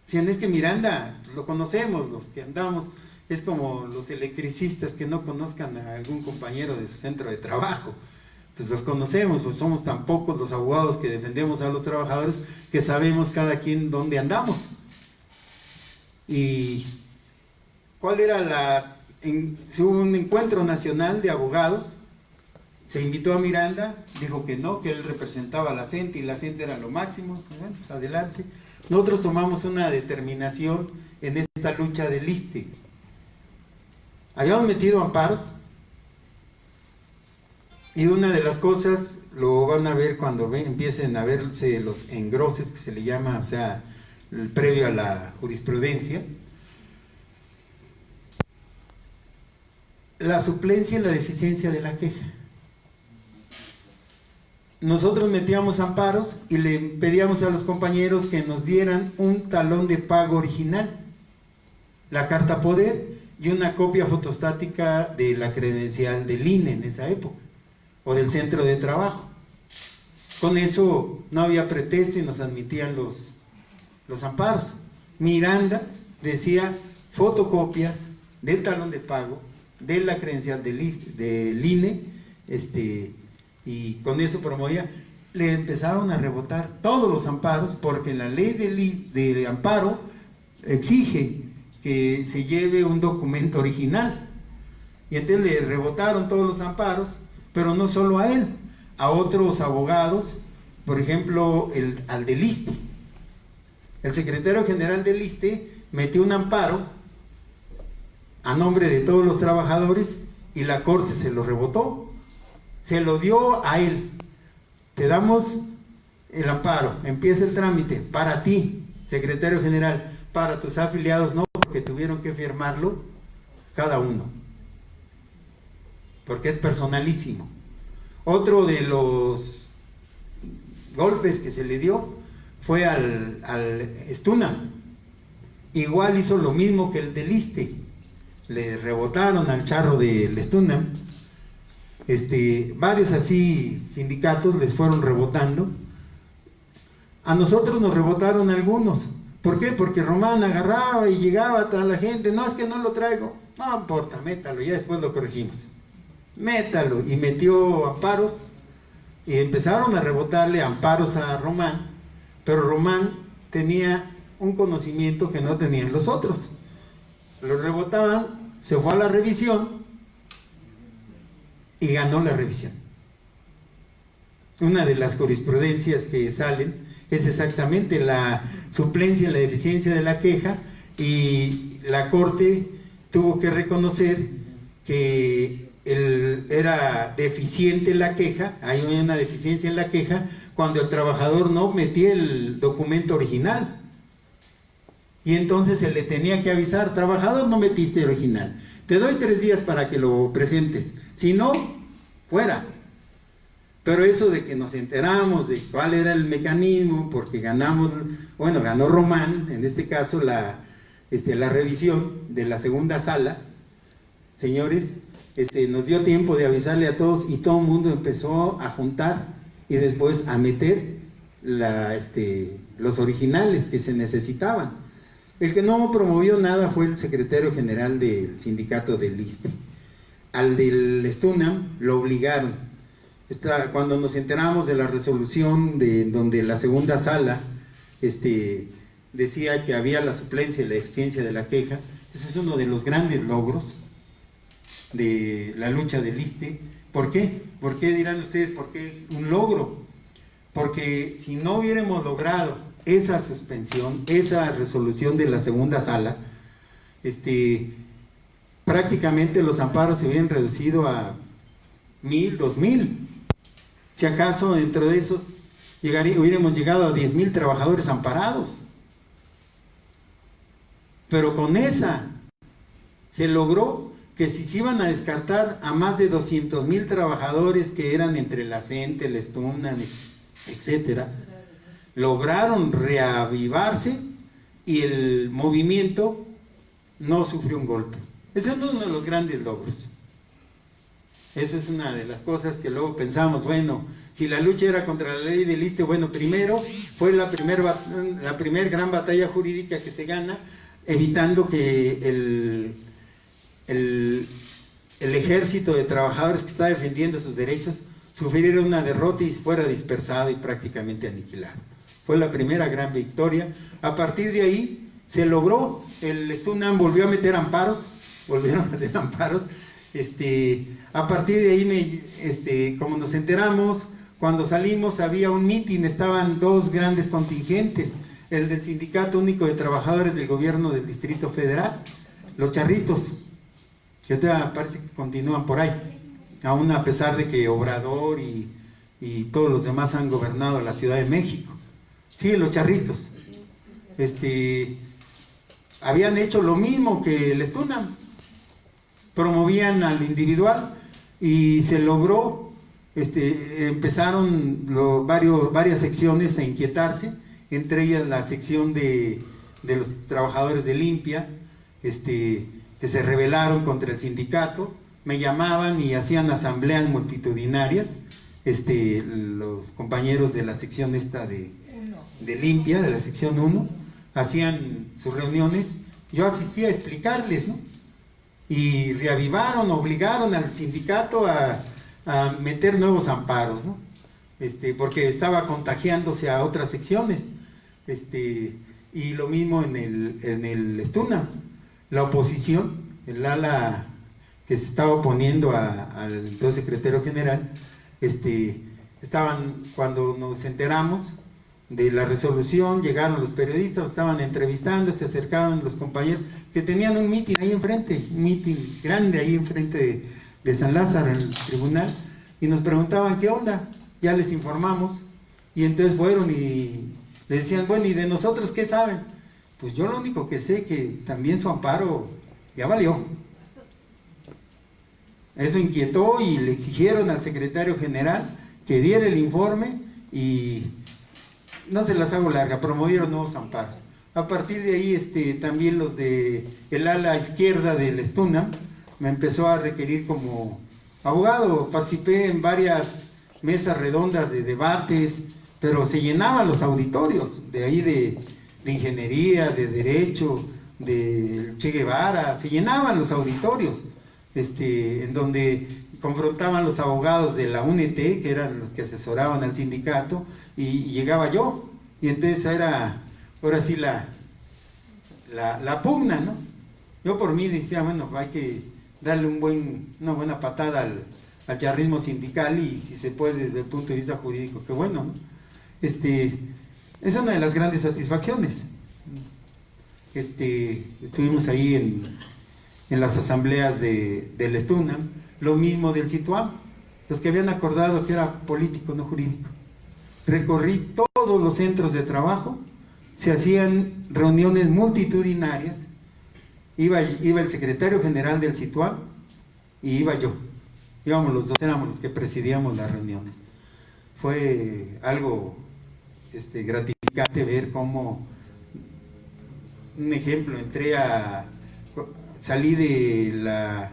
Decían, es que Miranda, lo conocemos, los que andamos, es como los electricistas que no conozcan a algún compañero de su centro de trabajo. Pues los conocemos, pues somos tan pocos los abogados que defendemos a los trabajadores que sabemos cada quien dónde andamos. Y ¿cuál era si hubo un encuentro nacional de abogados, se invitó a Miranda, dijo que no, que él representaba a la CENTE y la CENTE era lo máximo, bueno, pues adelante. Nosotros tomamos una determinación en esta lucha del ISSSTE. Habíamos metido amparos, y una de las cosas, lo van a ver cuando empiecen a verse los engroses, que se le llama, o sea, el previo a la jurisprudencia, la suplencia y la deficiencia de la queja. Nosotros metíamos amparos y le pedíamos a los compañeros que nos dieran un talón de pago original, la carta poder y una copia fotostática de la credencial del INE en esa época, o del centro de trabajo. Con eso no había pretexto y nos admitían los amparos. Miranda decía fotocopias del talón de pago, de la credencial del INE, y con eso promovía. Le empezaron a rebotar todos los amparos, porque la ley de amparo exige que se lleve un documento original, y entonces le rebotaron todos los amparos, pero no solo a él, a otros abogados, por ejemplo, al del ISSSTE. El secretario general del ISSSTE metió un amparo a nombre de todos los trabajadores y la Corte se lo rebotó, se lo dio a él. Te damos el amparo, empieza el trámite, para ti, secretario general, para tus afiliados no, porque tuvieron que firmarlo cada uno, porque es personalísimo. Otro de los golpes que se le dio fue al Stunam. Igual hizo lo mismo que el del ISSSTE, le rebotaron al charro del Stunam. Varios así sindicatos les fueron rebotando. A nosotros nos rebotaron algunos. ¿Por qué? Porque Román agarraba y llegaba a toda la gente, no, es que no lo traigo, no importa, métalo, ya después lo corregimos. Métalo, y metió amparos, y empezaron a rebotarle amparos a Román, pero Román tenía un conocimiento que no tenían los otros. Lo rebotaban, se fue a la revisión y ganó la revisión. Una de las jurisprudencias que salen es exactamente la suplencia y la deficiencia de la queja, y la Corte tuvo que reconocer que era deficiente la queja, hay una deficiencia en la queja cuando el trabajador no metía el documento original, y entonces se le tenía que avisar, trabajador, no metiste el original, te doy 3 días para que lo presentes, si no, fuera. Pero eso de que nos enteramos de cuál era el mecanismo, porque ganamos, bueno, ganó Román, en este caso la revisión de la segunda sala, señores, nos dio tiempo de avisarle a todos y todo el mundo empezó a juntar y después a meter los originales que se necesitaban. El que no promovió nada fue el secretario general del sindicato del ISSSTE. Al del Stunam lo obligaron. Cuando nos enteramos de la resolución donde la segunda sala decía que había la suplencia y la eficiencia de la queja, ese es uno de los grandes logros de la lucha del ISSSTE. ¿Por qué? ¿Por qué dirán ustedes? Porque es un logro. Porque si no hubiéramos logrado esa suspensión, esa resolución de la segunda sala, prácticamente los amparos se hubieran reducido a 1000, 2000. Si acaso dentro de esos hubiéramos llegado a 10,000 trabajadores amparados. Pero con esa se logró que si se iban a descartar a más de 200,000 trabajadores que eran entre la CENTE, el Stunam, etcétera, lograron reavivarse y el movimiento no sufrió un golpe. Ese es uno de los grandes logros. Esa es una de las cosas que luego pensamos, bueno, si la lucha era contra la ley del ISSSTE, bueno, primero fue la primer gran batalla jurídica que se gana, evitando que el ejército de trabajadores que está defendiendo sus derechos sufriera una derrota y fuera dispersado y prácticamente aniquilado. Fue la primera gran victoria. A partir de ahí se logró, el STUNAM volvió a meter amparos, volvieron a hacer amparos. A partir de ahí, como nos enteramos, cuando salimos había un mitin, estaban dos grandes contingentes, el del Sindicato Único de Trabajadores del Gobierno del Distrito Federal, los charritos, que todavía parece que continúan por ahí, aún a pesar de que Obrador y todos los demás han gobernado la Ciudad de México. Sí, los charritos. Habían hecho lo mismo que el STUNAM, promovían al individual y se logró, empezaron varias secciones a inquietarse, entre ellas la sección de los trabajadores de Limpia, que se rebelaron contra el sindicato, me llamaban y hacían asambleas multitudinarias, los compañeros de la sección de Limpia, de la sección 1, hacían sus reuniones, yo asistía a explicarles, ¿no? Y reavivaron, obligaron al sindicato a meter nuevos amparos, ¿no? Porque estaba contagiándose a otras secciones, y lo mismo en el STUNAM, la oposición, el ala que se estaba oponiendo al entonces secretario general, estaban, cuando nos enteramos de la resolución, llegaron los periodistas, estaban entrevistando, se acercaban los compañeros que tenían un mitin ahí enfrente, un mitin grande ahí enfrente de San Lázaro, en el tribunal, y nos preguntaban qué onda, ya les informamos, y entonces fueron y le decían, bueno, ¿y de nosotros qué saben? Pues yo lo único que sé que también su amparo ya valió. Eso inquietó y le exigieron al secretario general que diera el informe y no se las hago larga, promovieron nuevos amparos. A partir de ahí, también los de el ala izquierda del STUNAM me empezó a requerir como abogado. Participé en varias mesas redondas de debates, pero se llenaban los auditorios, de ahí de ingeniería, de derecho, de Che Guevara, se llenaban los auditorios, en donde confrontaban los abogados de la UNT, que eran los que asesoraban al sindicato, y llegaba yo, y entonces era, ahora sí, la pugna, ¿no? Yo por mí decía, bueno, hay que darle una buena patada al charrismo sindical, y si se puede desde el punto de vista jurídico, qué bueno, ¿no? Es una de las grandes satisfacciones. Estuvimos ahí en las asambleas del STUNAM, lo mismo del SITUAM, los que habían acordado que era político, no jurídico. Recorrí todos los centros de trabajo, se hacían reuniones multitudinarias, iba el secretario general del SITUAM y iba yo, íbamos los dos, éramos los que presidíamos las reuniones. Fue algo gratificante ver cómo, un ejemplo, salí de la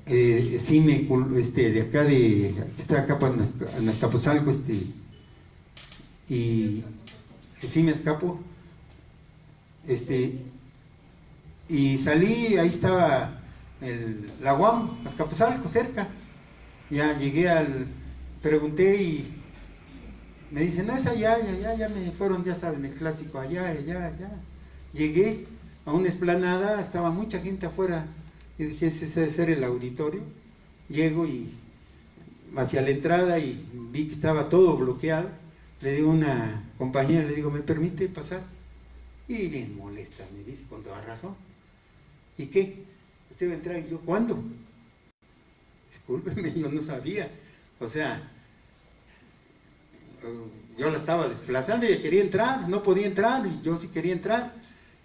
CIME, de acá que está acá en Azcapotzalco, y CIME Azcapo, y salí, ahí estaba la UAM, Azcapotzalco, cerca. Ya llegué pregunté y me dicen, no, es allá, ya me fueron, ya saben, el clásico, allá. Llegué a una explanada, estaba mucha gente afuera, y dije, ese debe ser el auditorio. Llego y hacia la entrada y vi que estaba todo bloqueado. Le digo a una compañera, le digo, ¿me permite pasar? Y bien molesta, me dice, con toda razón. ¿Y qué? ¿Usted va a entrar? Y yo, ¿cuándo? Discúlpeme, yo no sabía. O sea, yo la estaba desplazando y ella quería entrar, no podía entrar, y yo sí quería entrar.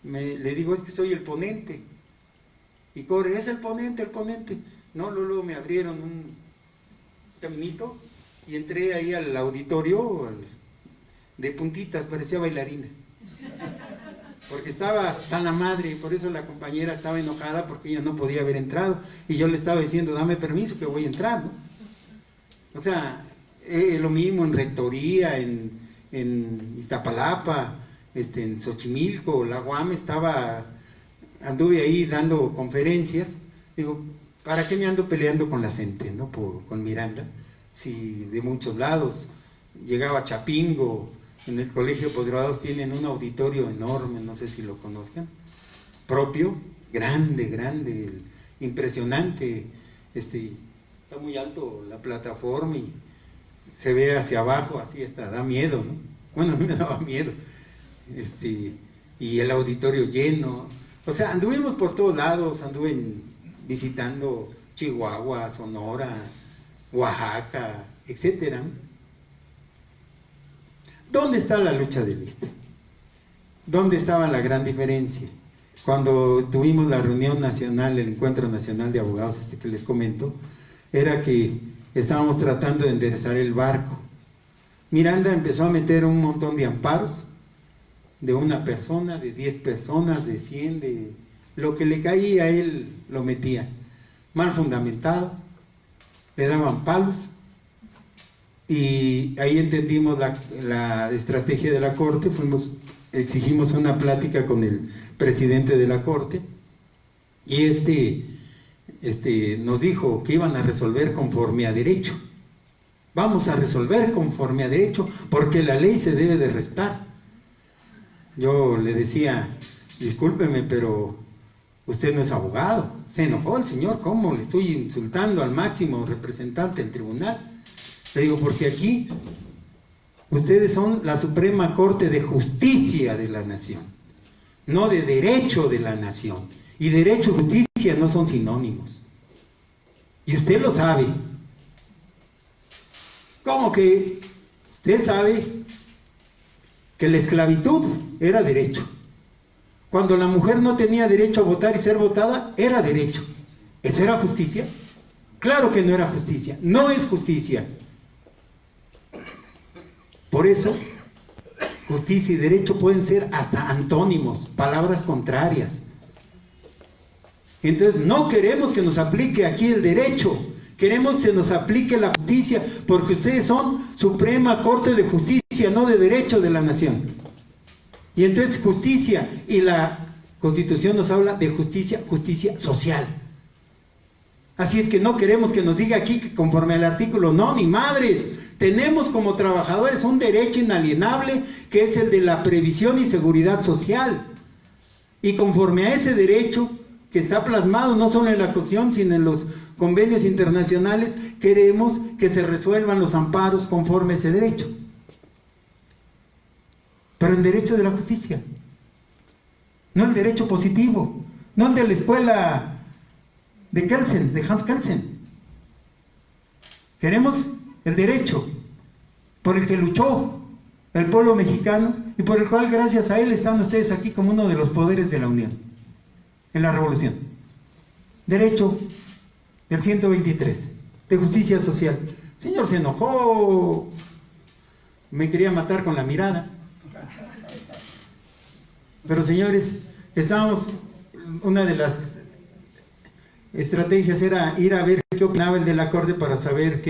Le digo, es que soy el ponente. Y corre, es el ponente. No, luego me abrieron un caminito y entré ahí al auditorio, de puntitas, parecía bailarina. Porque estaba hasta la madre, y por eso la compañera estaba enojada porque ella no podía haber entrado. Y yo le estaba diciendo, dame permiso que voy a entrar, ¿no? O sea, lo mismo en Rectoría, en Iztapalapa, en Xochimilco, la UAM anduve ahí dando conferencias. Digo, ¿para qué me ando peleando con la gente, ¿no? Con Miranda, si de muchos lados llegaba a Chapingo. En el colegio de posgraduados tienen un auditorio enorme, no sé si lo conozcan, propio, grande, impresionante. Está muy alto la plataforma y se ve hacia abajo, así está, da miedo, ¿no? Bueno, a mí me daba miedo. Y el auditorio lleno. O sea, anduvimos por todos lados, visitando Chihuahua, Sonora, Oaxaca, etcétera. ¿Dónde está la lucha del ISSSTE? ¿Dónde estaba la gran diferencia? Cuando tuvimos la reunión nacional, el encuentro nacional de abogados, que les comento, era que estábamos tratando de enderezar el barco. Miranda empezó a meter un montón de amparos, de una persona, de 10 personas, de 100, de lo que le caía a él lo metía. Mal fundamentado, le daban palos. Y ahí entendimos la estrategia de la Corte, exigimos una plática con el presidente de la Corte, y nos dijo que iban a resolver conforme a derecho. Vamos a resolver conforme a derecho, porque la ley se debe de respetar. Yo le decía, discúlpeme, pero usted no es abogado. Se enojó el señor, ¿cómo? Le estoy insultando al máximo representante del tribunal. Le digo, porque aquí ustedes son la Suprema Corte de Justicia de la Nación, no de Derecho de la Nación. Y derecho y justicia no son sinónimos. Y usted lo sabe. ¿Cómo que usted sabe que la esclavitud era derecho? Cuando la mujer no tenía derecho a votar y ser votada, era derecho. ¿Eso era justicia? Claro que no era justicia, no es justicia. Por eso, justicia y derecho pueden ser hasta antónimos, palabras contrarias. Entonces, no queremos que nos aplique aquí el derecho, queremos que se nos aplique la justicia, porque ustedes son Suprema Corte de Justicia, no de Derecho de la Nación. Y entonces justicia, y la Constitución nos habla de justicia, justicia social. Así es que no queremos que nos diga aquí que conforme al artículo, no, ni madres. Tenemos como trabajadores un derecho inalienable que es el de la previsión y seguridad social. Y conforme a ese derecho que está plasmado no solo en la Constitución, sino en los convenios internacionales, queremos que se resuelvan los amparos conforme a ese derecho. Pero el derecho de la justicia, no el derecho positivo, no el de la escuela de Kelsen, de Hans Kelsen. Queremos el derecho por el que luchó el pueblo mexicano y por el cual gracias a él están ustedes aquí como uno de los poderes de la Unión en la revolución. Derecho del 123 de justicia social. El señor se enojó, me quería matar con la mirada. Pero señores, una de las estrategias era ir a ver qué opinaba el de la Corte para saber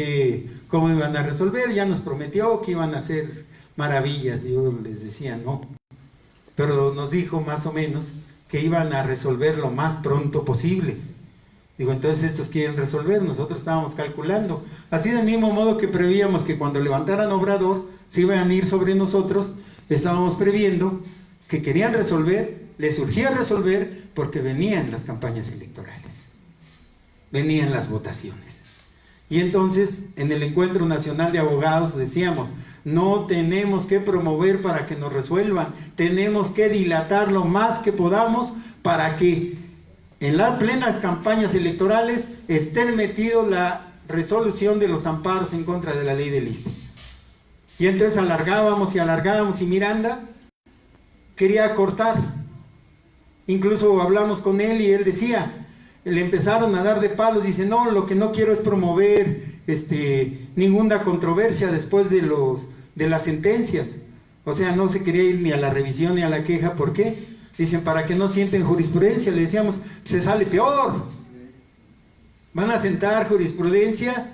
cómo iban a resolver. Ya nos prometió que iban a hacer maravillas. Yo les decía no, pero nos dijo más o menos que iban a resolver lo más pronto posible. Digo, entonces estos quieren resolver, nosotros estábamos calculando. Así del mismo modo que prevíamos que cuando levantaran Obrador se iban a ir sobre nosotros, estábamos previendo que querían resolver, les urgía resolver porque venían las campañas electorales, venían las votaciones. Y entonces en el Encuentro Nacional de Abogados decíamos, no tenemos que promover para que nos resuelvan, tenemos que dilatar lo más que podamos para que en las plenas campañas electorales estén metidos la resolución de los amparos en contra de la ley del ISSSTE. Y entonces alargábamos y Miranda quería cortar. Incluso hablamos con él y él decía, le empezaron a dar de palos, dice, no, lo que no quiero es promover ninguna controversia después de las sentencias. O sea, no se quería ir ni a la revisión ni a la queja. ¿Por qué? Dicen, para que no sienten jurisprudencia. Le decíamos, se sale peor. Van a sentar jurisprudencia.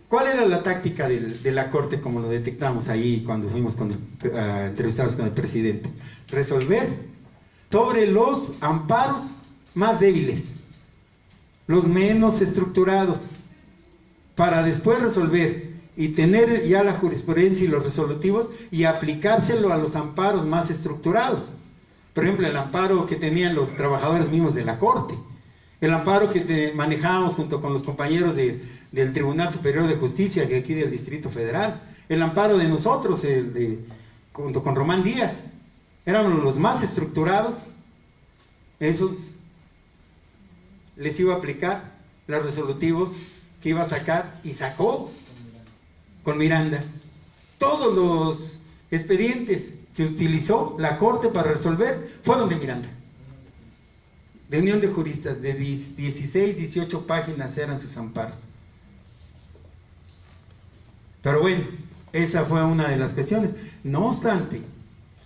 ¿Cuál era la táctica de la Corte, como lo detectamos ahí cuando fuimos entrevistados con el presidente? Resolver sobre los amparos más débiles, los menos estructurados, para después resolver y tener ya la jurisprudencia y los resolutivos y aplicárselo a los amparos más estructurados. Por ejemplo, el amparo que tenían los trabajadores mismos de la Corte, el amparo que manejábamos junto con los compañeros del Tribunal Superior de Justicia, que aquí del Distrito Federal, el amparo de nosotros, junto con Román Díaz, eran los más estructurados. Esos les iba a aplicar los resolutivos que iba a sacar, y sacó con Miranda. Todos los expedientes que utilizó la Corte para resolver fueron de Miranda, de Unión de Juristas. De 16, 18 páginas eran sus amparos. Pero bueno, esa fue una de las cuestiones. No obstante,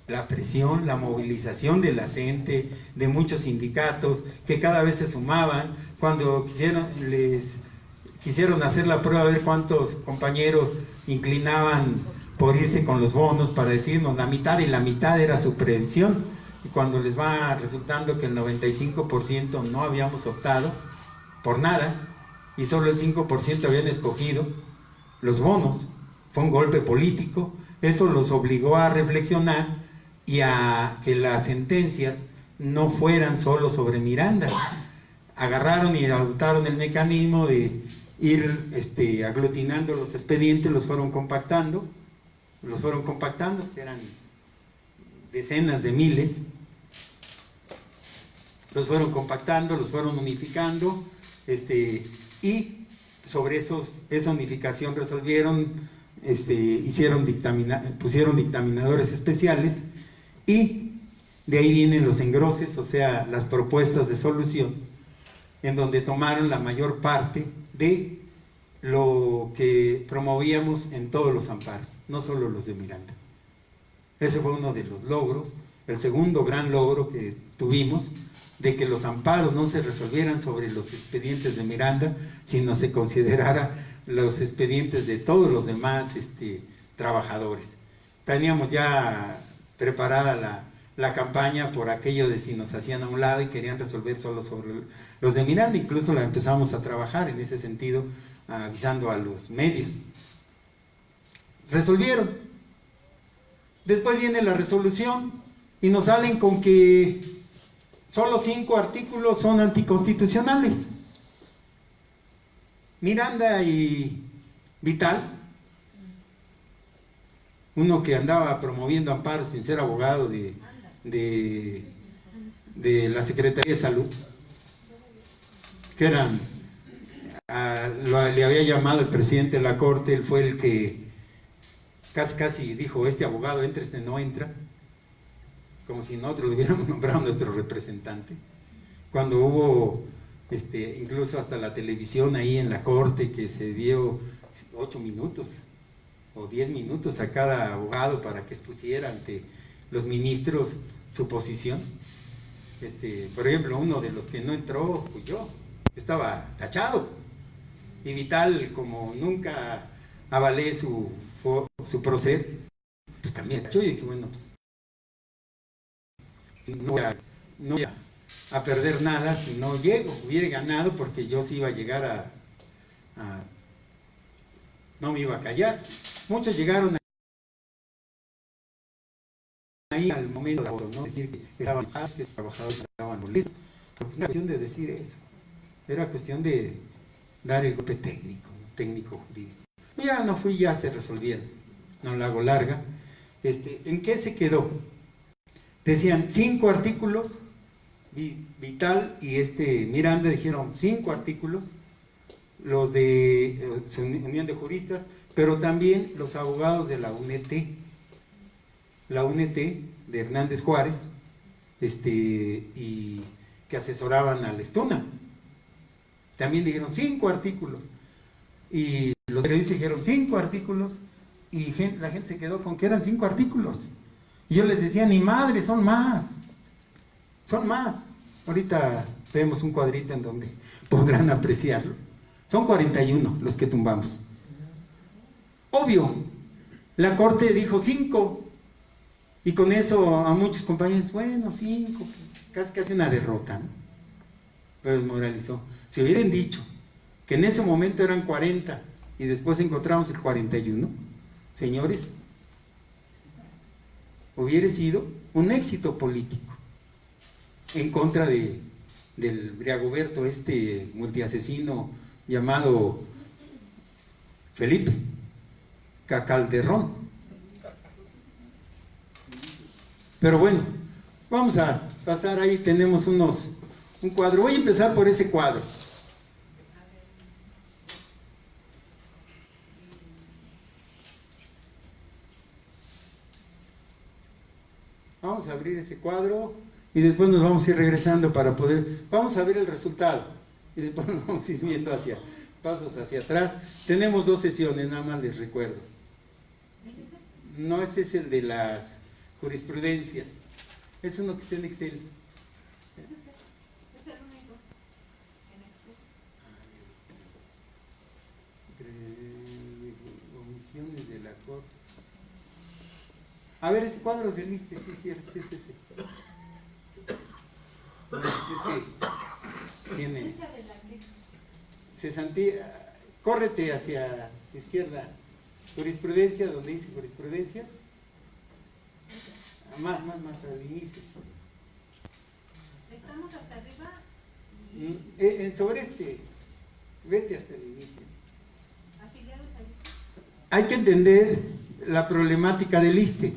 la presión, la movilización de la gente, de muchos sindicatos que cada vez se sumaban, cuando quisieron hacer la prueba, a ver cuántos compañeros inclinaban por irse con los bonos, para decirnos la mitad, y la mitad era su previsión, y cuando les va resultando que el 95% no habíamos optado por nada, y solo el 5% habían escogido los bonos, fue un golpe político. Eso los obligó a reflexionar y a que las sentencias no fueran solo sobre Miranda. Agarraron y adoptaron el mecanismo de ir aglutinando los expedientes, los fueron compactando, eran decenas de miles, los fueron compactando, los fueron unificando, y sobre esa unificación resolvieron, pusieron dictaminadores especiales, y de ahí vienen los engroses, o sea, las propuestas de solución, en donde tomaron la mayor parte de lo que promovíamos en todos los amparos, no solo los de Miranda. Ese fue uno de los logros. El segundo gran logro que tuvimos, de que los amparos no se resolvieran sobre los expedientes de Miranda, sino se considerara los expedientes de todos los demás trabajadores. Teníamos ya preparada la campaña por aquello de si nos hacían a un lado y querían resolver solo sobre los de Miranda. Incluso la empezamos a trabajar en ese sentido, avisando a los medios. Resolvieron. Después viene la resolución y nos salen con que solo 5 artículos son anticonstitucionales. Miranda y Vital, uno que andaba promoviendo amparos sin ser abogado de la Secretaría de Salud, que le había llamado el presidente de la Corte, él fue el que casi dijo, este abogado entra, este no entra, como si nosotros lo hubiéramos nombrado nuestro representante, cuando hubo incluso hasta la televisión ahí en la Corte, que se dio 8 minutos o 10 minutos a cada abogado para que expusiera ante los ministros su posición. Por ejemplo, uno de los que no entró fui yo, estaba tachado, y Vital, como nunca avalé su proceder, pues también tachó, y dije, bueno, pues no voy a perder nada si no llego. Hubiera ganado, porque yo sí iba a llegar no me iba a callar. Muchos llegaron ahí al momento de voto, ¿no? Decir que estaban enojados, que los trabajadores estaban molestos. Pero no era cuestión de decir eso, era cuestión de dar el golpe técnico jurídico. Ya no fui, ya se resolvieron. No la hago larga. ¿En qué se quedó? Decían 5 artículos. Vital y Miranda dijeron 5 artículos, los de su Unión de Juristas, pero también los abogados de la UNT de Hernández Juárez, y que asesoraban al Estuna, también dijeron 5 artículos, y los periodistas dijeron 5 artículos, y la gente se quedó con que eran 5 artículos. Y yo les decía, ni madre, son más. Son más. Ahorita vemos un cuadrito en donde podrán apreciarlo. Son 41 los que tumbamos. Obvio, la corte dijo 5. Y con eso a muchos compañeros, bueno, 5, casi una derrota, ¿no? Pero moralizó. Si hubieran dicho que en ese momento eran 40 y después encontramos el 41, señores, hubiera sido un éxito político en contra del Briagoberto, este multiasesino llamado Felipe Calderón. Pero bueno, vamos a pasar ahí, tenemos un cuadro. Voy a empezar por ese cuadro. Vamos a abrir ese cuadro y después nos vamos a ir regresando para poder... Vamos a ver el resultado y después nos vamos a ir viendo pasos hacia atrás. Tenemos 2 sesiones, nada más les recuerdo. No, ese es el de las jurisprudencias. Es uno que está en Excel. Es el único en Excel. Omisiones de la corte. A ver, ese cuadro es del ISSSTE, sí, cierto, sí, es ese. Bueno, es que tiene... Córrete hacia izquierda. Jurisprudencia, donde dice jurisprudencias. Más al inicio. Estamos hasta arriba. Sobre vete hasta el inicio. Afiliados al ISSSTE. Hay que entender la problemática del ISSSTE.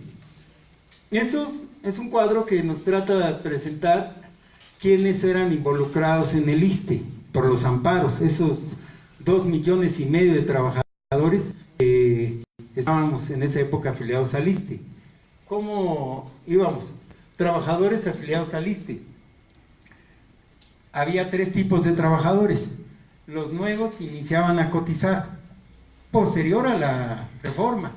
Eso es un cuadro que nos trata de presentar quiénes eran involucrados en el ISSSTE por los amparos, esos 2,5 millones de trabajadores que estábamos en esa época afiliados al ISSSTE. ¿Cómo íbamos? Trabajadores afiliados al ISSSTE. Había 3 tipos de trabajadores. Los nuevos que iniciaban a cotizar, posterior a la reforma.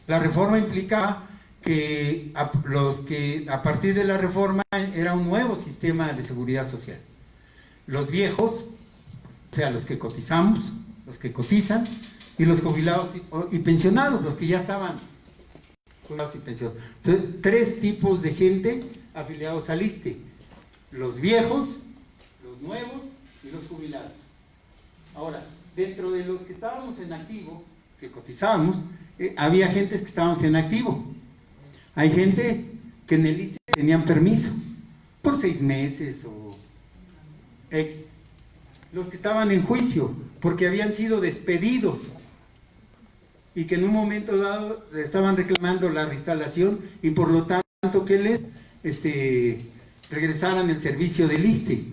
La reforma implicaba que los que a partir de la reforma era un nuevo sistema de seguridad social. Los viejos, o sea, los que cotizamos, los que cotizan, y los jubilados y pensionados, los que ya estaban jubilados y pensionados. Entonces, 3 tipos de gente afiliados al ISSSTE: los viejos, los nuevos y los jubilados. Ahora, dentro de los que estábamos en activo, que cotizábamos, había gentes que estábamos en activo. Hay gente que en el ISSSTE tenían permiso por 6 meses o X. Los que estaban en juicio porque habían sido despedidos y que en un momento dado estaban reclamando la reinstalación y por lo tanto que les regresaran el servicio del ISSSTE.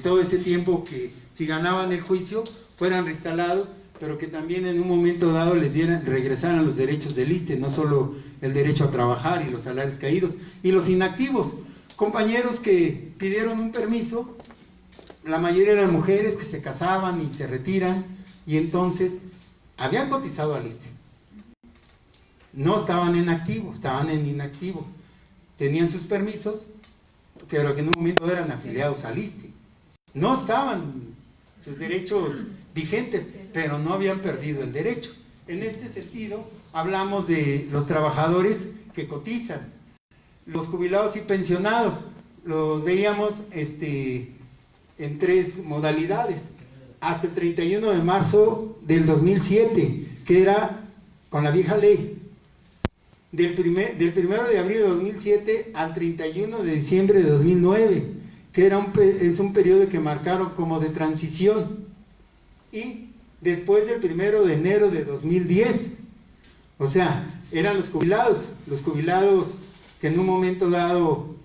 Todo ese tiempo que si ganaban el juicio fueran reinstalados, pero que también en un momento dado regresaran los derechos del ISSSTE, no solo el derecho a trabajar y los salarios caídos. Y los inactivos, compañeros que pidieron un permiso, la mayoría eran mujeres que se casaban y se retiran, y entonces habían cotizado al ISSSTE. No estaban en activo, estaban en inactivo. Tenían sus permisos, pero que en un momento eran afiliados al ISSSTE. No estaban sus derechos vigentes, pero no habían perdido el derecho. En este sentido, hablamos de los trabajadores que cotizan, los jubilados y pensionados. Los veíamos en 3 modalidades, hasta el 31 de marzo del 2007, que era con la vieja ley. Del 1 de abril de 2007 al 31 de diciembre de 2009, que es un periodo que marcaron como de transición. Y después del 1 de enero de 2010, o sea, eran los jubilados que en un momento dado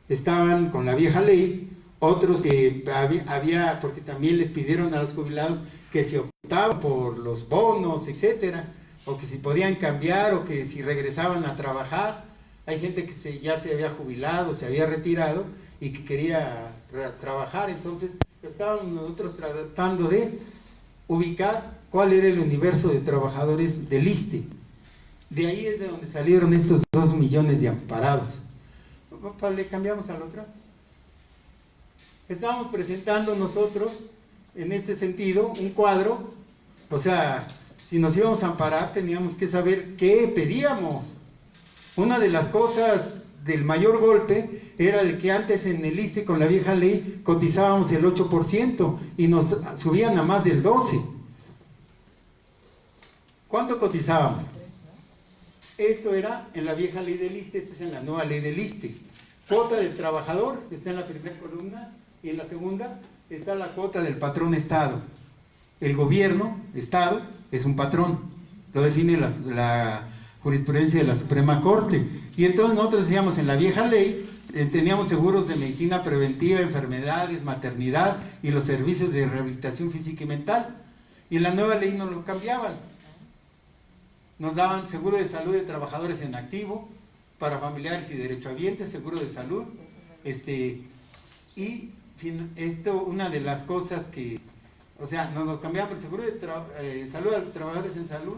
estaban con la vieja ley, otros que había, porque también les pidieron a los jubilados que se optaban por los bonos, etcétera, o que si podían cambiar, o que si regresaban a trabajar. Hay gente que ya se había jubilado, se había retirado y que quería trabajar. Entonces estábamos nosotros tratando de ubicar cuál era el universo de trabajadores del ISSSTE. De ahí es de donde salieron estos 2 millones de amparados. Le cambiamos al otro. Estábamos presentando nosotros, en este sentido, un cuadro. O sea, si nos íbamos a amparar, teníamos que saber qué pedíamos. Una de las cosas del mayor golpe era de que antes en el ISSSTE, con la vieja ley, cotizábamos el 8% y nos subían a más del 12%. ¿Cuánto cotizábamos? Esto era en la vieja ley del ISSSTE, esta es en la nueva ley del ISSSTE. Cuota del trabajador está en la primera columna y en la segunda está la cuota del patrón Estado. El gobierno, Estado, es un patrón, lo define la jurisprudencia de la Suprema Corte. Y entonces nosotros decíamos, en la vieja ley teníamos seguros de medicina preventiva, enfermedades, maternidad y los servicios de rehabilitación física y mental. Y en la nueva ley nos lo cambiaban. Nos daban seguro de salud de trabajadores en activo, para familiares y derechohabientes, seguro de salud, y esto, una de las cosas que, o sea, nos lo cambiaban por el seguro de salud a los trabajadores en salud,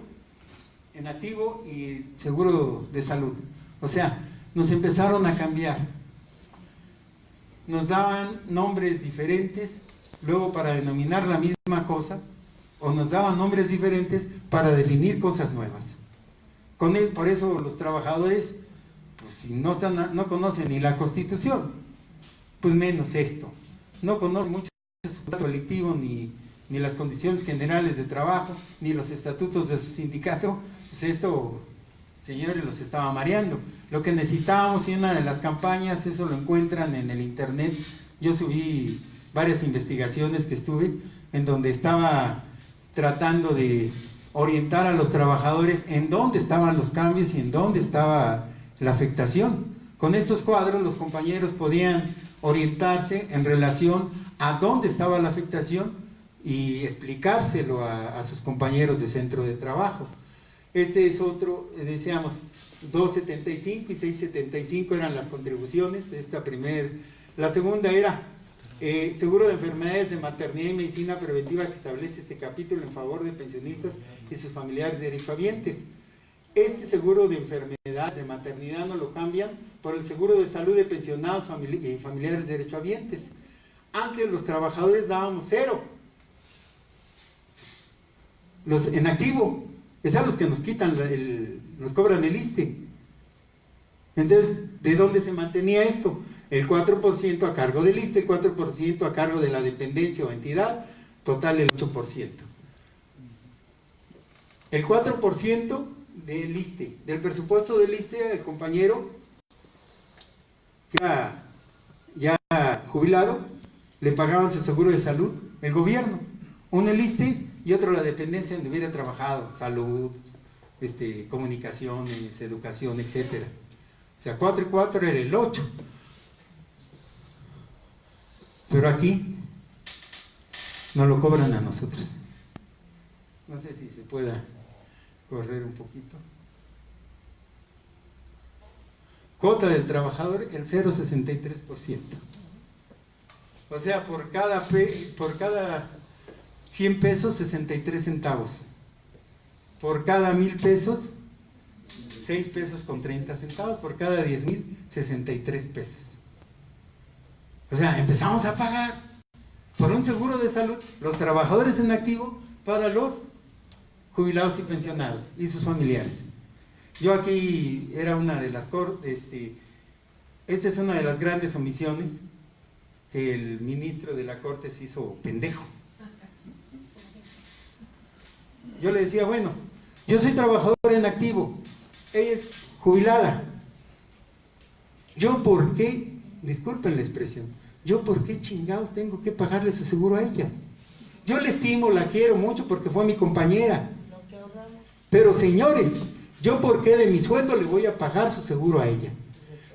en activo y seguro de salud. O sea, nos empezaron a cambiar. Nos daban nombres diferentes, luego para denominar la misma cosa, o nos daban nombres diferentes para definir cosas nuevas. Por eso los trabajadores, pues si no conocen ni la Constitución, pues menos esto. No conocen mucho su contrato colectivo, ni las condiciones generales de trabajo, ni los estatutos de su sindicato, pues esto, señores, los estaba mareando. Lo que necesitábamos, y una de las campañas, eso lo encuentran en el internet, yo subí varias investigaciones que estuve, en donde estaba tratando de orientar a los trabajadores en dónde estaban los cambios y en dónde estaba la afectación. Con estos cuadros los compañeros podían orientarse en relación a dónde estaba la afectación y explicárselo a sus compañeros de centro de trabajo. Este es otro, decíamos, 2.75 y 6.75 eran las contribuciones de esta la segunda era seguro de enfermedades de maternidad y medicina preventiva, que establece este capítulo en favor de pensionistas y sus familiares derechohabientes. Este seguro de enfermedades de maternidad no lo cambian por el seguro de salud de pensionados y familiares derechohabientes. Antes los trabajadores dábamos 0. Los en activo, es a los que nos quitan, nos cobran el ISSSTE. Entonces, ¿de dónde se mantenía esto? El 4% a cargo del ISSSTE, el 4% a cargo de la dependencia o entidad, total el 8%. El 4% del ISSSTE, del presupuesto del ISSSTE, el compañero ya jubilado, le pagaban su seguro de salud, el gobierno, uno el ISSSTE y otro la dependencia donde hubiera trabajado, salud, comunicaciones, educación, etcétera. O sea, 4 y 4 era el 8. Pero aquí nos lo cobran a nosotros. No sé si se pueda correr un poquito. Cuota del trabajador, el 0,63%. O sea, por cada 100 pesos, 63 centavos. Por cada 1,000 pesos, 6 pesos con 30 centavos. Por cada 10,000, 63 pesos. O sea, empezamos a pagar por un seguro de salud, los trabajadores en activo, para los jubilados y pensionados y sus familiares. Yo aquí era una de las esta es una de las grandes omisiones, que el ministro de la Corte se hizo pendejo. Yo le decía, bueno, yo soy trabajador en activo, ella es jubilada. ¿Yo por qué? Disculpen la expresión, ¿yo por qué chingados tengo que pagarle su seguro a ella? Yo la estimo, la quiero mucho porque fue mi compañera. Pero señores, ¿yo por qué de mi sueldo le voy a pagar su seguro a ella?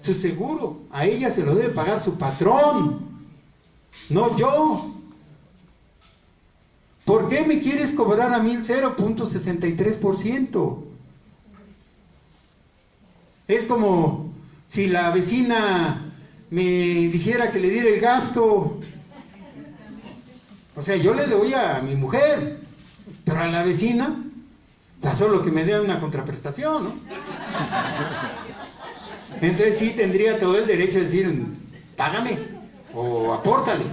Su seguro a ella se lo debe pagar su patrón, no yo. ¿Por qué me quieres cobrar a mí el 0,63%? Es como si la vecina me dijera que le diera el gasto. O sea, yo le doy a mi mujer, pero a la vecina, Solo que me dé una contraprestación, ¿no? Entonces sí tendría todo el derecho de decir, págame o apórtale.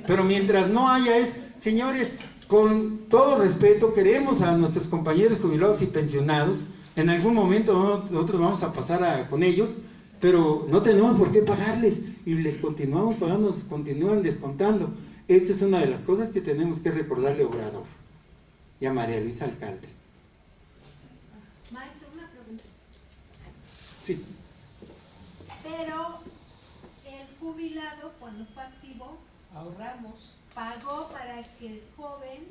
Pero mientras no haya señores, con todo respeto, queremos a nuestros compañeros jubilados y pensionados. En algún momento nosotros vamos a pasar con ellos, pero no tenemos por qué pagarles y les continuamos pagando, nos continúan descontando. Esta es una de las cosas que tenemos que recordarle a Obrador y a María Luisa Alcalde. Maestro, una pregunta. Sí. Pero el jubilado, cuando fue activo, Ahorramos. pagó para que el joven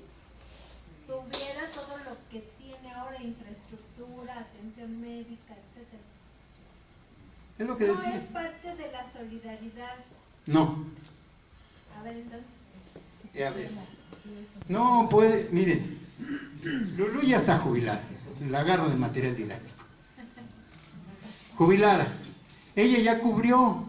tuviera todo lo que tiene ahora, infraestructura, atención médica, etcétera. Es lo que No decía. es parte de la solidaridad. No. A ver, entonces. A ver. No puede, miren, Lulú ya está jubilada, la agarro de material didáctico. Jubilada. Ella ya cubrió.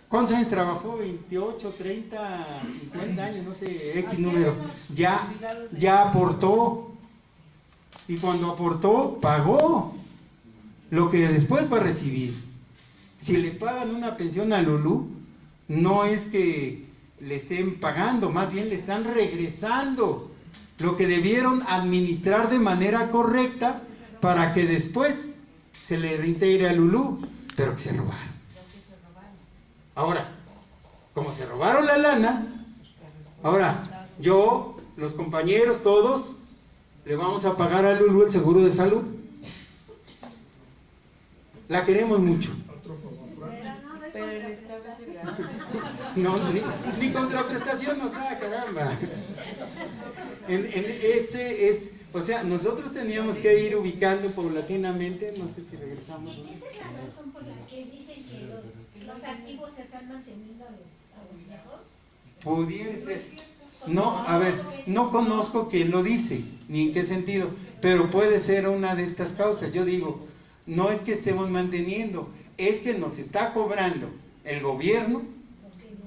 ¿Cuántos años trabajó? 28, 30, 50 años, no sé, X número. Ya aportó. Y cuando aportó, pagó lo que después va a recibir. Si le pagan una pensión a Lulú, no es que le estén pagando, más bien le están regresando lo que debieron administrar de manera correcta para que después se le reintegre a Lulú, pero que se robaron. Ahora, como se robaron la lana, ahora yo, los compañeros, todos, le vamos a pagar a Lulú el seguro de salud. La queremos mucho. Pero el Estado se gana. No, ni contraprestación nos da, caramba. Ese es, o sea, nosotros teníamos que ir ubicando paulatinamente, no sé si regresamos. Y esa es la razón por la que dicen que los activos se están manteniendo a los viejos. Pudiera ser. No, a ver, no conozco quién lo dice, ni en qué sentido, pero puede ser una de estas causas. Yo digo, no es que estemos manteniendo, es que nos está cobrando el gobierno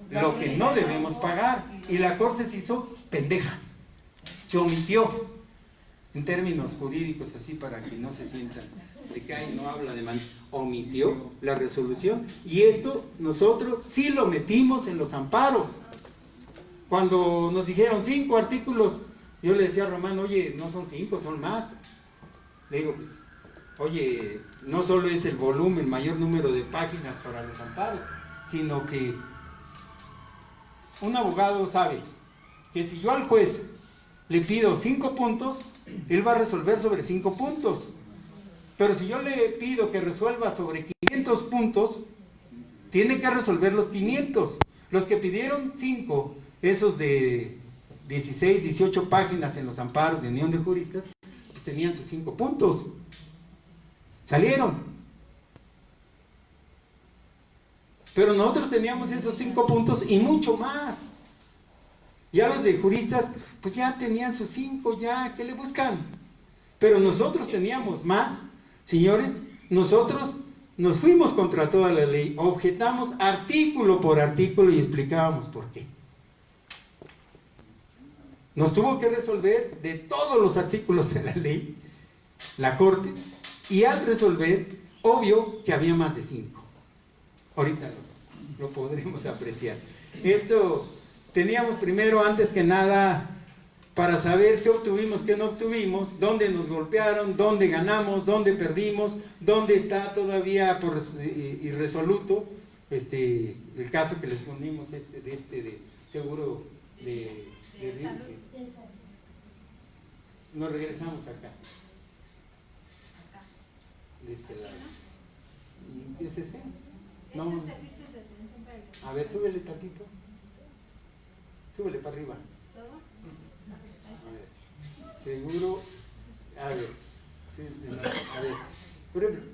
lo que no debemos pagar, y la Corte se hizo pendeja, se omitió, en términos jurídicos así para que no se sientan de que ahí no habla de omitió la resolución, y esto nosotros sí lo metimos en los amparos. Cuando nos dijeron 5 artículos, yo le decía a Román, oye, no son 5, son más. Le digo, pues, oye, no solo es el volumen, mayor número de páginas para los amparos, sino que un abogado sabe que si yo al juez le pido 5 puntos, él va a resolver sobre 5 puntos. Pero si yo le pido que resuelva sobre 500 puntos, tiene que resolver los 500. Los que pidieron 5, esos de 16, 18 páginas en los amparos de Unión de Juristas, pues tenían sus 5 puntos. Salieron. Pero nosotros teníamos esos 5 puntos y mucho más. Ya los de juristas, pues ya tenían sus 5, ya, ¿qué le buscan? Pero nosotros teníamos más, señores, nosotros nos fuimos contra toda la ley, objetamos artículo por artículo y explicábamos por qué. Nos tuvo que resolver de todos los artículos de la ley, la Corte, y al resolver, obvio que había más de 5. Ahorita lo podremos apreciar. Esto teníamos primero, antes que nada, para saber qué obtuvimos, qué no obtuvimos, dónde nos golpearon, dónde ganamos, dónde perdimos, dónde está todavía por irresoluto el caso que les ponimos de seguro de riesgo. Nos regresamos acá. De este lado. ¿Y qué es ese? No. Esos servicios de atención para el... A ver, súbele tantito. Súbele para arriba. ¿Todo? A ver. Seguro. A ver. Sí, a ver. Por ejemplo,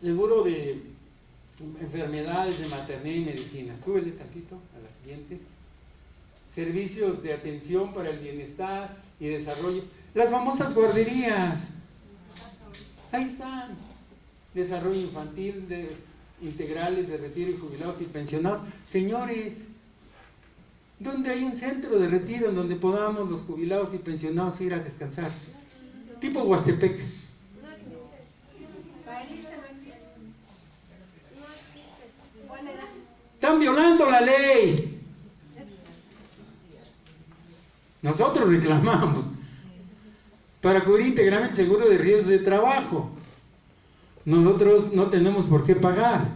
seguro de enfermedades de maternidad y medicina. Súbele tantito a la siguiente. Servicios de atención para el bienestar y desarrollo. Las famosas guarderías. Ahí están. Desarrollo infantil, integrales de retiro y jubilados y pensionados. Señores, ¿dónde hay un centro de retiro en donde podamos los jubilados y pensionados ir a descansar? tipo Huastepec. No existe. Para el ISSSTE no existe. No existe. ¿Cuál era? Están violando la ley. Nosotros reclamamos para cubrir íntegramente el seguro de riesgos de trabajo. Nosotros no tenemos por qué pagar.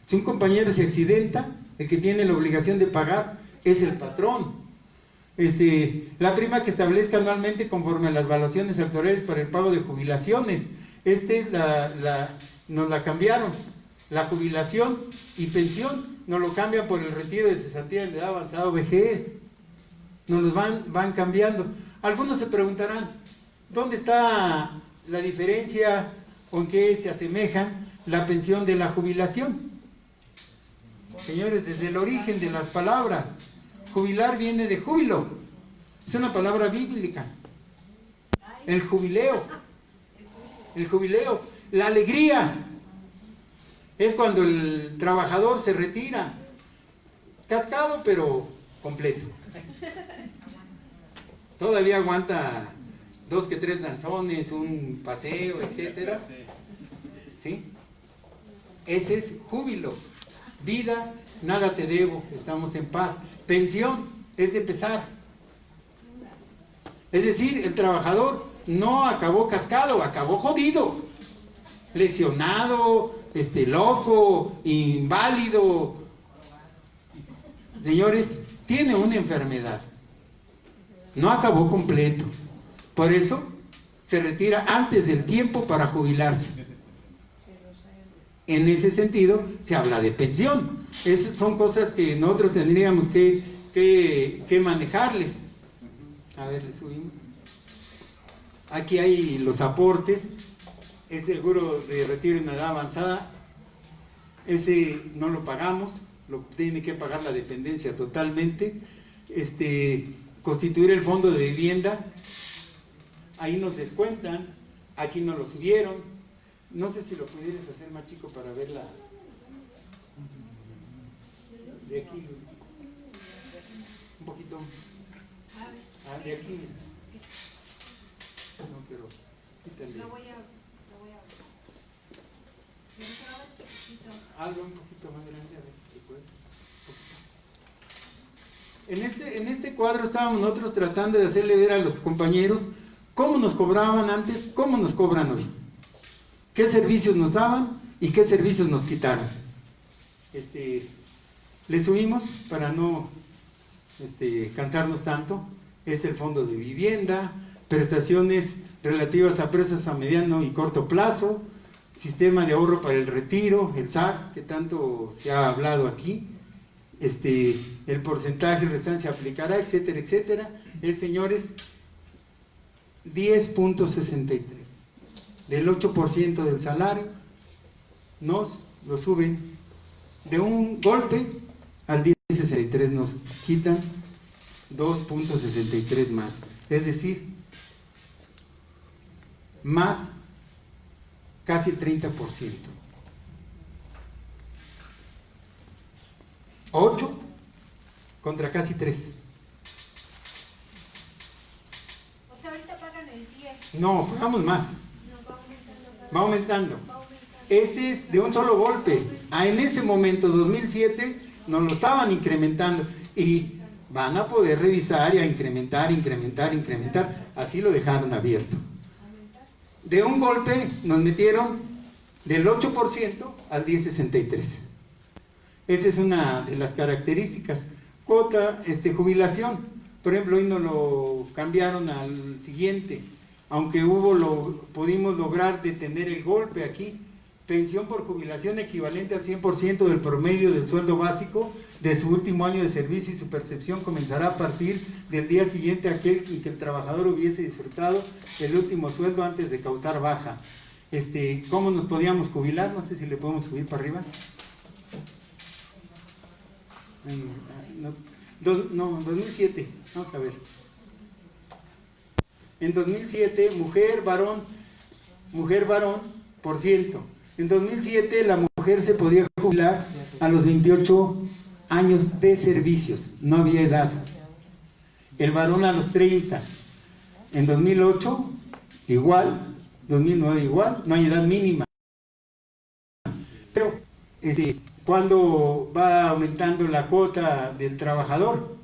Si un compañero se accidenta, el que tiene la obligación de pagar es el patrón. La prima que establezca anualmente conforme a las evaluaciones actuariales para el pago de jubilaciones. Nos la cambiaron. La jubilación y pensión nos lo cambian por el retiro de cesantía de edad avanzada o vejez. Nos los van cambiando. Algunos se preguntarán, ¿dónde está la diferencia o en qué se asemejan la pensión de la jubilación? Señores, desde el origen de las palabras, jubilar viene de júbilo. Es una palabra bíblica. El jubileo. El jubileo. La alegría. Es cuando el trabajador se retira. Cascado, pero completo. Todavía aguanta 2 que 3 danzones, un paseo, etcétera. ¿Sí? Ese es júbilo. Vida, nada te debo, estamos en paz. Pensión es de pesar. Es decir, el trabajador no acabó cascado, acabó jodido, lesionado, loco, inválido. Señores, tiene una enfermedad. No acabó completo. Por eso se retira antes del tiempo para jubilarse. En ese sentido se habla de pensión. Esas son cosas que nosotros tendríamos que manejarles. A ver, le subimos. Aquí hay los aportes. El seguro de retiro en edad avanzada, ese no lo pagamos, lo tiene que pagar la dependencia totalmente. Constituir el fondo de vivienda, ahí nos descuentan, aquí nos lo subieron. No sé si lo pudieras hacer más chico para verla de aquí, un poquito, de aquí. No, pero quítale. Lo voy a Algo un poquito más grande, a ver si se puede. En este cuadro estábamos nosotros tratando de hacerle ver a los compañeros cómo nos cobraban antes, cómo nos cobran hoy. ¿Qué servicios nos daban y qué servicios nos quitaron? Le subimos para no cansarnos tanto. Es el fondo de vivienda, prestaciones relativas a presas a mediano y corto plazo, sistema de ahorro para el retiro, el SAC, que tanto se ha hablado aquí, el porcentaje restante se aplicará, etcétera, etcétera. Señores, 10.63. Del 8% del salario, nos lo suben de un golpe al 10.63, nos quitan 2.63 más. Es decir, más casi el 30%. 8 contra casi 3. O sea, ahorita pagan el 10. No, pagamos más. Va aumentando. Este es de un solo golpe. En ese momento, 2007, nos lo estaban incrementando. Y van a poder revisar y a incrementar. Así lo dejaron abierto. De un golpe nos metieron del 8% al 10.63. Esa es una de las características. Cuota, jubilación. Por ejemplo, hoy nos lo cambiaron al siguiente. Aunque pudimos lograr detener el golpe aquí. Pensión por jubilación equivalente al 100% del promedio del sueldo básico de su último año de servicio, y su percepción comenzará a partir del día siguiente a aquel en que el trabajador hubiese disfrutado el último sueldo antes de causar baja. ¿Cómo nos podíamos jubilar? No sé si le podemos subir para arriba. No, 2007, vamos a ver. En 2007, mujer, varón, por ciento. En 2007 la mujer se podía jubilar a los 28 años de servicios, no había edad. El varón a los 30. En 2008 igual, 2009 igual, no hay edad mínima. Pero, cuando va aumentando la cuota del trabajador,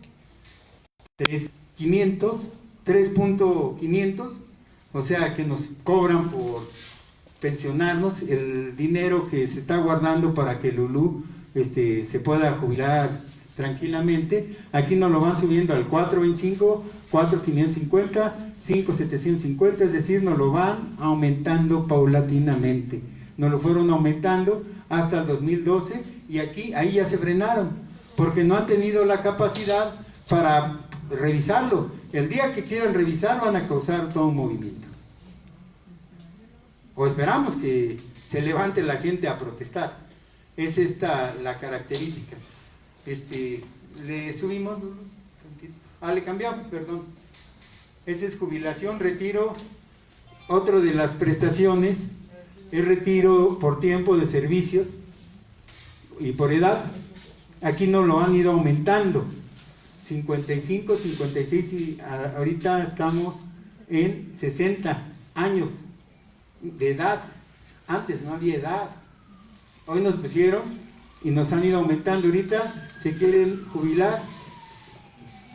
es 3.500, o sea que nos cobran por pensionarnos el dinero que se está guardando para que Lulú se pueda jubilar tranquilamente. Aquí nos lo van subiendo al 4.25, 4.550, 5.750, es decir, nos lo van aumentando paulatinamente. Nos lo fueron aumentando hasta el 2012 y ahí ya se frenaron, porque no han tenido la capacidad para revisarlo. El día que quieran revisar van a causar todo un movimiento. O esperamos que se levante la gente a protestar. Es esta la característica. Le subimos, le cambiamos, perdón. Esa es jubilación, retiro. Otro de las prestaciones es retiro por tiempo de servicios y por edad. Aquí nos lo han ido aumentando. 55, 56 y ahorita estamos en 60 años de edad. Antes no había edad. Hoy nos pusieron y nos han ido aumentando. Ahorita se quieren jubilar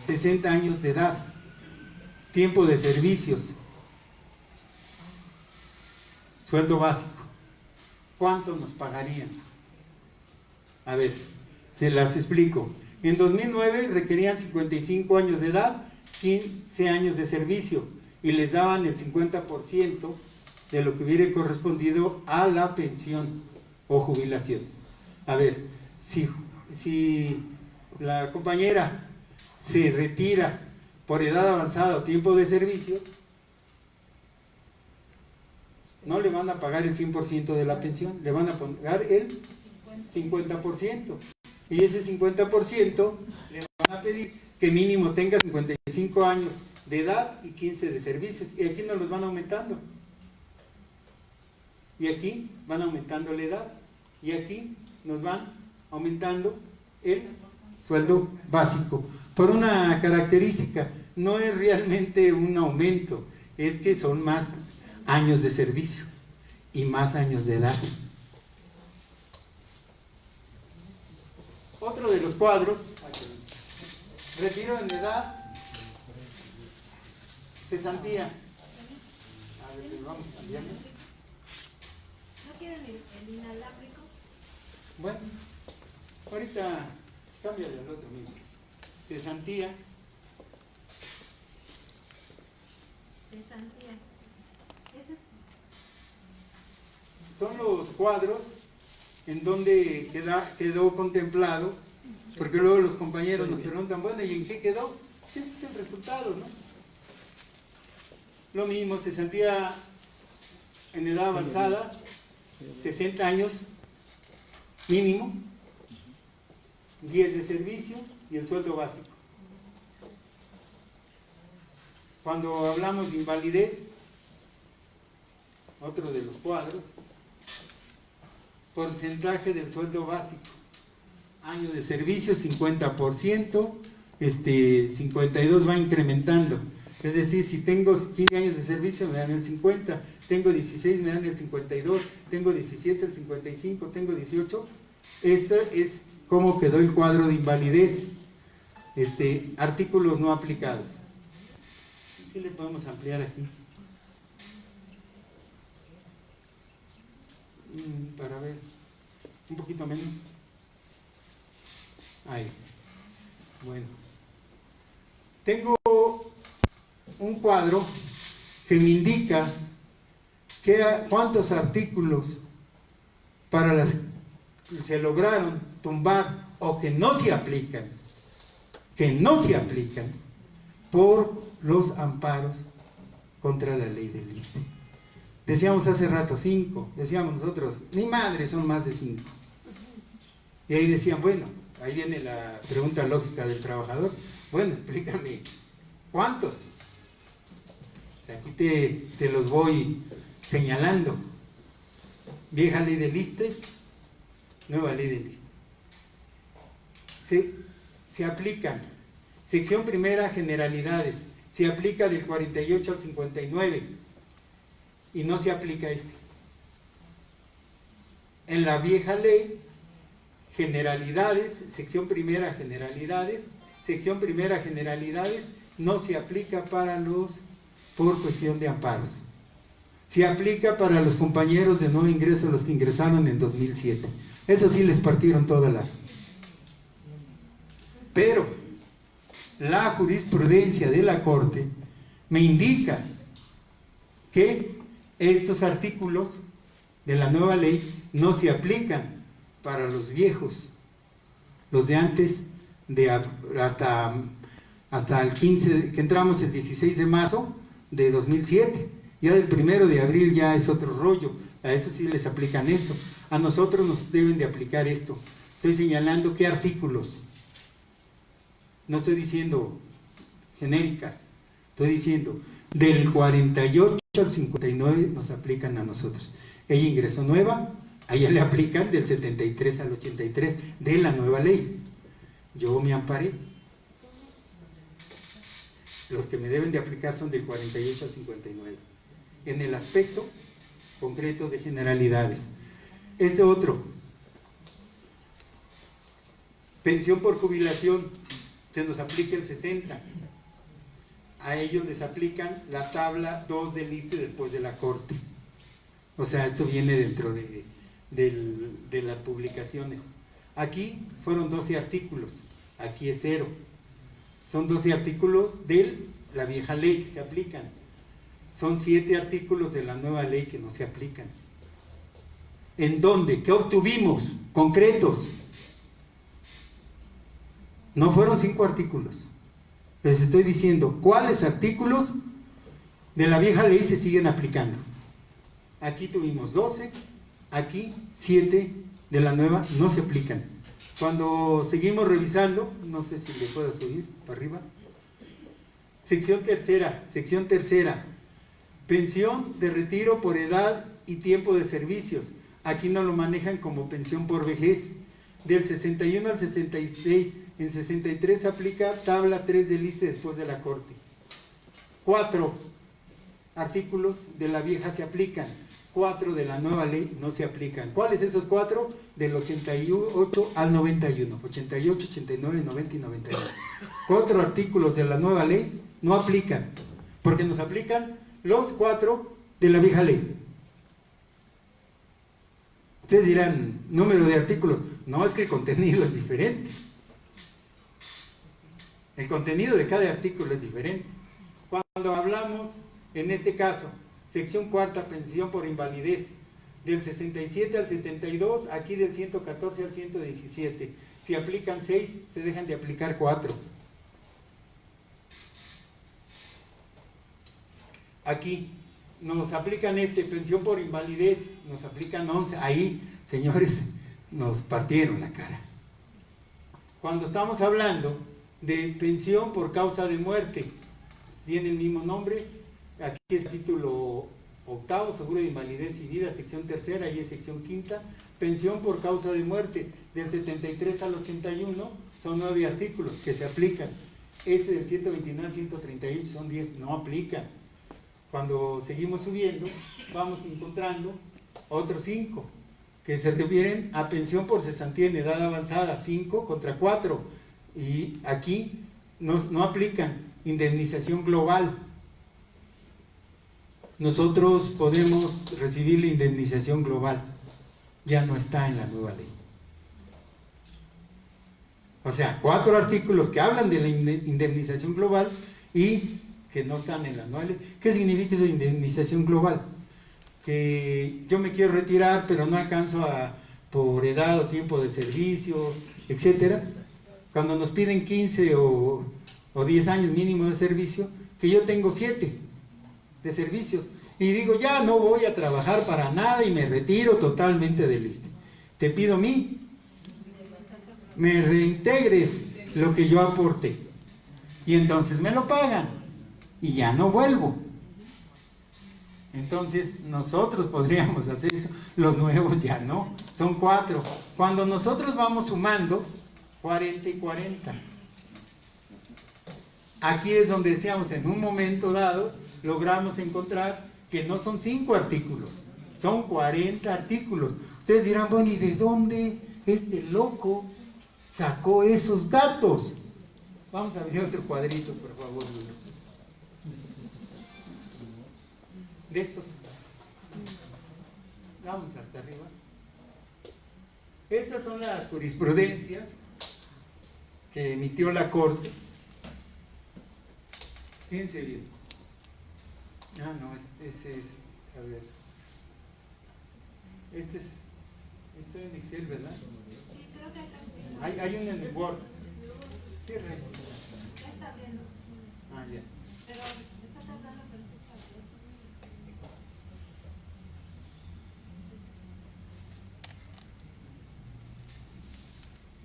60 años de edad. Tiempo de servicios. Sueldo básico. ¿Cuánto nos pagarían? A ver, se las explico. En 2009 requerían 55 años de edad, 15 años de servicio y les daban el 50% de lo que hubiera correspondido a la pensión o jubilación. A ver, si la compañera se retira por edad avanzada o tiempo de servicios, no le van a pagar el 100% de la pensión, le van a pagar el 50%. Y ese 50% le van a pedir que mínimo tenga 55 años de edad y 15 de servicios. Y aquí nos los van aumentando. Y aquí van aumentando la edad. Y aquí nos van aumentando el sueldo básico. Por una característica, no es realmente un aumento, es que son más años de servicio y más años de edad. Otro de los cuadros, retiro en edad, cesantía. A ver, vamos cambiando. ¿No quieren el inalámbrico? Bueno, ahorita cámbiale al otro mismo. Cesantía. Cesantía. Son los cuadros en donde quedó contemplado, porque luego los compañeros nos preguntan, bueno, ¿y en qué quedó? Siempre es el resultado, ¿no? Lo mismo, cesantía en edad avanzada, 60 años mínimo, 10 de servicio y el sueldo básico. Cuando hablamos de invalidez, otro de los cuadros, porcentaje del sueldo básico, año de servicio 50%, 52 va incrementando, es decir, si tengo 15 años de servicio me dan el 50, tengo 16 me dan el 52, tengo 17 el 55, tengo 18, ese es cómo quedó el cuadro de invalidez. Artículos no aplicados. Sí le podemos ampliar aquí. Para ver, un poquito menos. Ahí. Bueno. Tengo un cuadro que me indica cuántos artículos se lograron tumbar o que no se aplican por los amparos contra la ley del ISSSTE. Decíamos hace rato 5, decíamos nosotros, ni madre, son más de 5. Y ahí decían, bueno, ahí viene la pregunta lógica del trabajador, bueno, explícame, ¿cuántos? O sea, aquí te los voy señalando. Vieja ley del ISSSTE, nueva ley del ISSSTE. Se aplican. Sección primera, generalidades. Se aplica del 48 al 59. y no se aplica este. En la vieja ley, generalidades, sección primera generalidades, no se aplica para los por cuestión de amparos. Se aplica para los compañeros de nuevo ingreso, los que ingresaron en 2007. Eso sí les partieron toda la... Pero la jurisprudencia de la Corte me indica que estos artículos de la nueva ley no se aplican para los viejos, los de antes, hasta el 15, que entramos el 16 de marzo de 2007. Ya del 1 de abril ya es otro rollo, a eso sí les aplican esto. A nosotros nos deben de aplicar esto. Estoy señalando qué artículos. No estoy diciendo genéricas, estoy diciendo del 48 al 59 nos aplican a nosotros. Ella ingresó nueva, a ella le aplican del 73 al 83 de la nueva ley. Yo me amparé. Los que me deben de aplicar son del 48 al 59. En el aspecto concreto de generalidades. Este otro, pensión por jubilación, se nos aplica el 60. A ellos les aplican la tabla 2 del ISSSTE después de la Corte. O sea, esto viene dentro de las publicaciones. Aquí fueron 12 artículos, aquí es 0. Son 12 artículos de la vieja ley que se aplican. Son 7 artículos de la nueva ley que no se aplican. ¿En dónde? ¿Qué obtuvimos? Concretos. No fueron 5 artículos. Les estoy diciendo cuáles artículos de la vieja ley se siguen aplicando. Aquí tuvimos 12, aquí 7 de la nueva no se aplican. Cuando seguimos revisando, no sé si le puedo subir para arriba. Sección tercera, pensión de retiro por edad y tiempo de servicios. Aquí no lo manejan como pensión por vejez. Del 61 al 66, en 63 se aplica tabla 3 del ISSSTE después de la Corte. 4 artículos de la vieja se aplican, 4 de la nueva ley no se aplican. ¿Cuáles esos 4? Del 88 al 91, 88, 89, 90 y 91. 4 artículos de la nueva ley no aplican, porque nos aplican los 4 de la vieja ley. Ustedes dirán, número de artículos. No, es que el contenido es diferente. El contenido de cada artículo es diferente. Cuando hablamos, en este caso, sección cuarta, pensión por invalidez, del 67 al 72, aquí del 114 al 117. Si aplican 6, se dejan de aplicar 4. Aquí nos aplican pensión por invalidez, nos aplican 11. Ahí, señores, nos partieron la cara. Cuando estamos hablando de pensión por causa de muerte, tiene el mismo nombre. Aquí es título octavo, seguro de invalidez y vida, sección tercera, y es sección quinta. Pensión por causa de muerte, del 73 al 81, son 9 artículos que se aplican. Del 129 al 138 son 10, no aplican. Cuando seguimos subiendo, vamos encontrando otros 5, que se refieren a pensión por cesantía en edad avanzada, 5 contra 4. Y aquí no aplican indemnización global. Nosotros podemos recibir la indemnización global, ya no está en la nueva ley. O sea, 4 artículos que hablan de la indemnización global y que no están en la nueva ley. ¿Qué significa esa indemnización global? Que yo me quiero retirar, pero no alcanzo por edad o tiempo de servicio, etcétera. Cuando nos piden 15 o 10 años mínimo de servicio, que yo tengo 7 de servicios, y digo, ya no voy a trabajar para nada y me retiro totalmente del ISSSTE. Te pido a mí, me reintegres lo que yo aporté, y entonces me lo pagan, y ya no vuelvo. Entonces nosotros podríamos hacer eso, los nuevos ya no, son 4. Cuando nosotros vamos sumando 40 y 40, aquí es donde decíamos, en un momento dado logramos encontrar que no son 5 artículos, son 40 artículos. Ustedes dirán, bueno, ¿y de dónde este loco sacó esos datos? Vamos a ver otro cuadrito, por favor. De estos. Vamos hasta arriba. Estas son las jurisprudencias que emitió la Corte. Fíjense bien. Ah, no, ese es, a ver. Este es, está en Excel, ¿verdad? Sí, creo que acá Hay uno en el Word. Cierra esto. ya está abriendo. Ah, ya. Pero está tardando, pero sí está abriendo.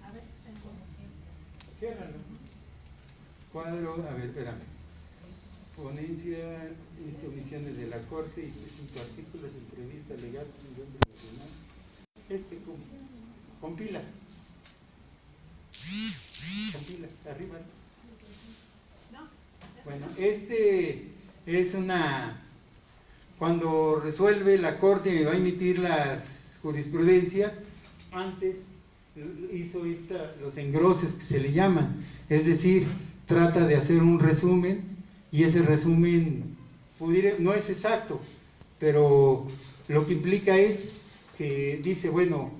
A ver si está en conocimiento. Ciérralo. Cuadro, a ver, espérame. Ponencia, omisiones de la Corte y 5 artículos, entrevista legal, nivel nacional. Compila. Compila, arriba. ¿No? Bueno, es cuando resuelve la Corte y va a emitir las jurisprudencias, antes hizo los engroses que se le llaman, es decir, trata de hacer un resumen, y ese resumen no es exacto, pero lo que implica es que dice, bueno,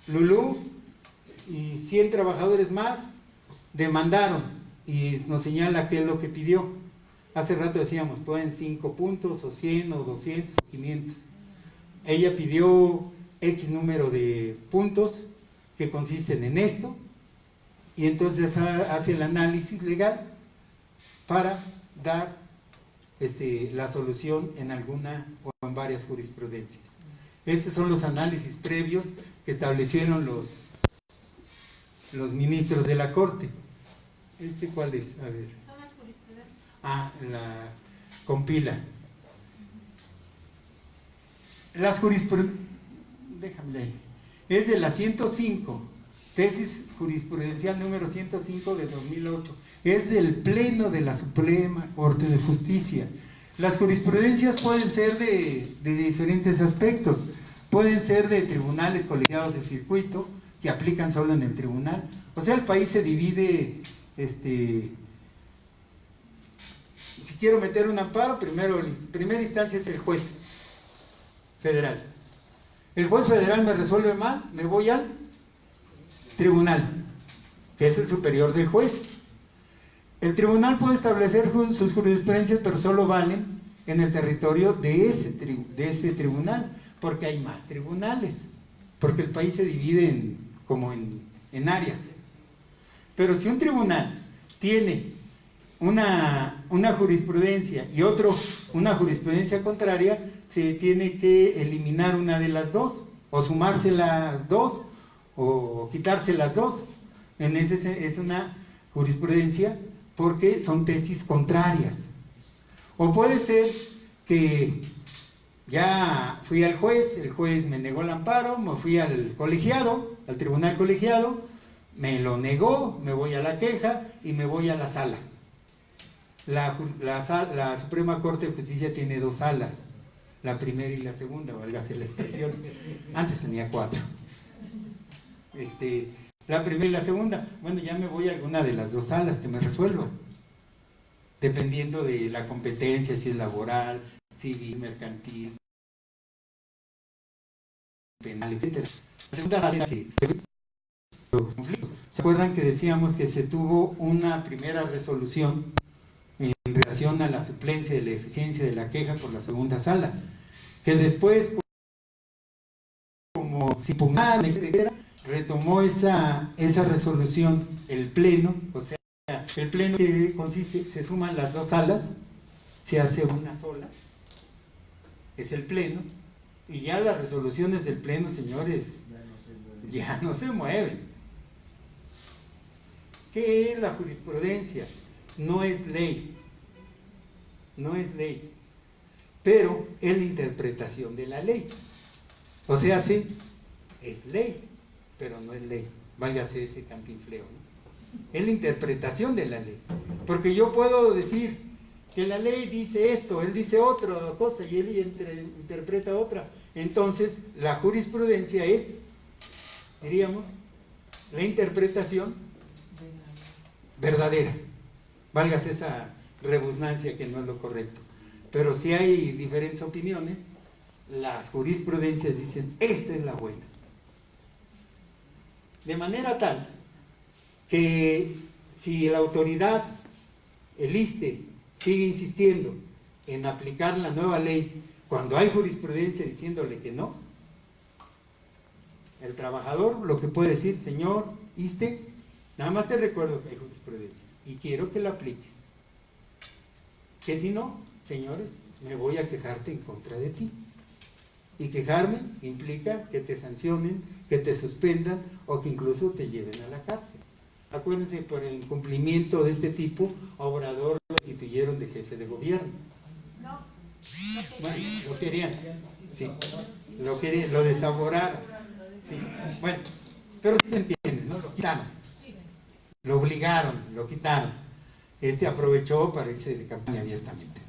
Lulú y 100 trabajadores más demandaron, y nos señala qué es lo que pidió. Hace rato decíamos, pueden 5 puntos, o 100, o 200, o 500. Ella pidió X número de puntos que consisten en esto, y entonces hace el análisis legal para dar la solución en alguna o en varias jurisprudencias. Estos son los análisis previos que establecieron los ministros de la Corte. ¿Cuál es? A ver. Son las jurisprudencias. La compila. Las jurisprudencias, déjame leer, es de la 105, tesis jurisprudencial número 105 de 2008, es del Pleno de la Suprema Corte de Justicia. Las jurisprudencias pueden ser de diferentes aspectos, pueden ser de tribunales colegiados de circuito, que aplican solo en el tribunal. O sea, el país se divide, si quiero meter un amparo, primera instancia es el juez federal. El juez federal me resuelve mal, me voy al tribunal, que es el superior del juez. El tribunal puede establecer sus jurisprudencias, pero solo valen en el territorio de ese tribunal, porque hay más tribunales, porque el país se divide en áreas. Pero si un tribunal tiene una jurisprudencia y otro una jurisprudencia contraria, se tiene que eliminar una de las dos, o sumarse las dos, o quitarse las dos. Es una jurisprudencia porque son tesis contrarias. O puede ser que ya fui al juez, el juez me negó el amparo, me fui al colegiado, al tribunal colegiado, me lo negó, me voy a la queja y me voy a la sala. La Suprema Corte de Justicia tiene 2 salas, la primera y la segunda, válgase la expresión. Antes tenía 4. La primera y la segunda, bueno, ya me voy a alguna de las 2 salas que me resuelvan, dependiendo de la competencia, si es laboral, civil, mercantil, penal, etc. La segunda sala que los conflictos. ¿Se acuerdan que decíamos que se tuvo una primera resolución en relación a la suplencia de la eficiencia de la queja por la segunda sala? Que después, como se impugnaron, etcétera, retomó esa resolución el Pleno, o sea, el Pleno que consiste, se suman las 2 salas, se hace una sola, es el Pleno, y ya las resoluciones del Pleno, señores, ya no se mueven. ¿Qué es la jurisprudencia? No es ley, pero es la interpretación de la ley. O sea, sí, es ley, pero no es ley. Válgase ese cantinfleo, ¿no? Es la interpretación de la ley. Porque yo puedo decir, que la ley dice esto, él dice otra cosa y él interpreta otra. Entonces, la jurisprudencia es, diríamos, la interpretación verdadera. Válgase esa rebusnancia que no es lo correcto. Pero si hay diferentes opiniones, las jurisprudencias dicen, esta es la buena. De manera tal que si la autoridad, el ISSSTE, sigue insistiendo en aplicar la nueva ley cuando hay jurisprudencia diciéndole que no, el trabajador lo que puede decir, señor ISSSTE, nada más te recuerdo que hay jurisprudencia y quiero que la apliques. Que si no, señores, me voy a quejarte en contra de ti. Y quejarme implica que te sancionen, que te suspendan o que incluso te lleven a la cárcel. Acuérdense, por el incumplimiento de este tipo, a Obrador lo destituyeron de jefe de gobierno. No. Bueno, lo querían, sí, lo querían, lo desaboraron, sí, bueno, pero sí se entiende, ¿no? Lo quitaron, lo obligaron, lo quitaron. Aprovechó para irse de campaña abiertamente.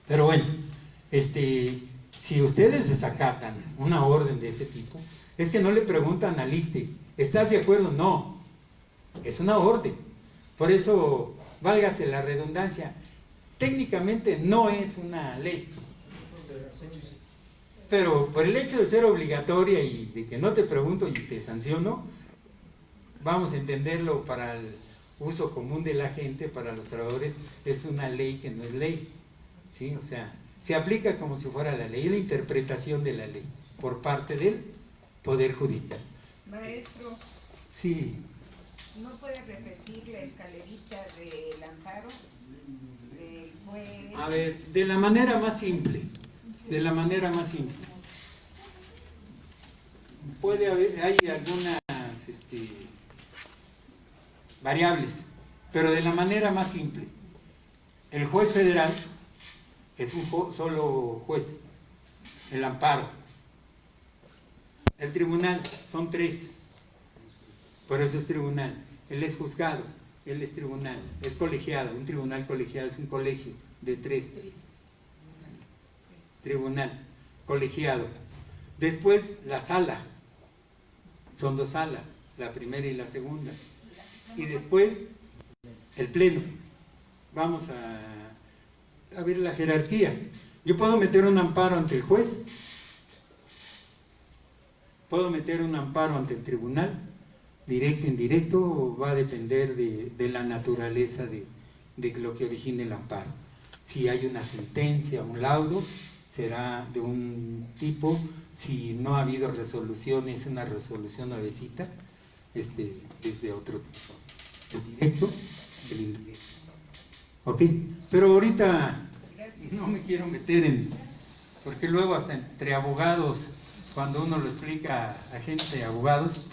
Pero bueno, si ustedes desacatan una orden de ese tipo, es que no le preguntan al ISSSTE, ¿estás de acuerdo? No, es una orden. Por eso, válgase la redundancia, técnicamente no es una ley. Pero por el hecho de ser obligatoria y de que no te pregunto y te sanciono, vamos a entenderlo para el uso común de la gente, para los trabajadores, es una ley que no es ley. ¿Sí? O sea, se aplica como si fuera la ley, la interpretación de la ley por parte del Poder Judicial. Maestro, Sí. ¿no puede repetir la escalerita del amparo del juez? A ver, de la manera más simple, puede haber, hay algunas variables, pero de la manera más simple, el juez federal es un solo juez, el amparo. El tribunal son 3, por eso es tribunal. Él es juzgado, él es tribunal, es colegiado. Un tribunal colegiado es un colegio de 3. Tribunal, colegiado. Después la sala, son 2 salas, la primera y la segunda. Y después el pleno. Vamos a ver la jerarquía. Yo puedo meter un amparo ante el juez, puedo meter un amparo ante el tribunal, directo, indirecto, va a depender de la naturaleza de lo que origine el amparo. Si hay una sentencia, un laudo, será de un tipo. Si no ha habido resolución, es una resolución nuevecita, es de otro tipo. El directo, el indirecto. ¿Ok? Pero ahorita no me quiero meter porque luego hasta entre abogados, cuando uno lo explica a gente de abogados,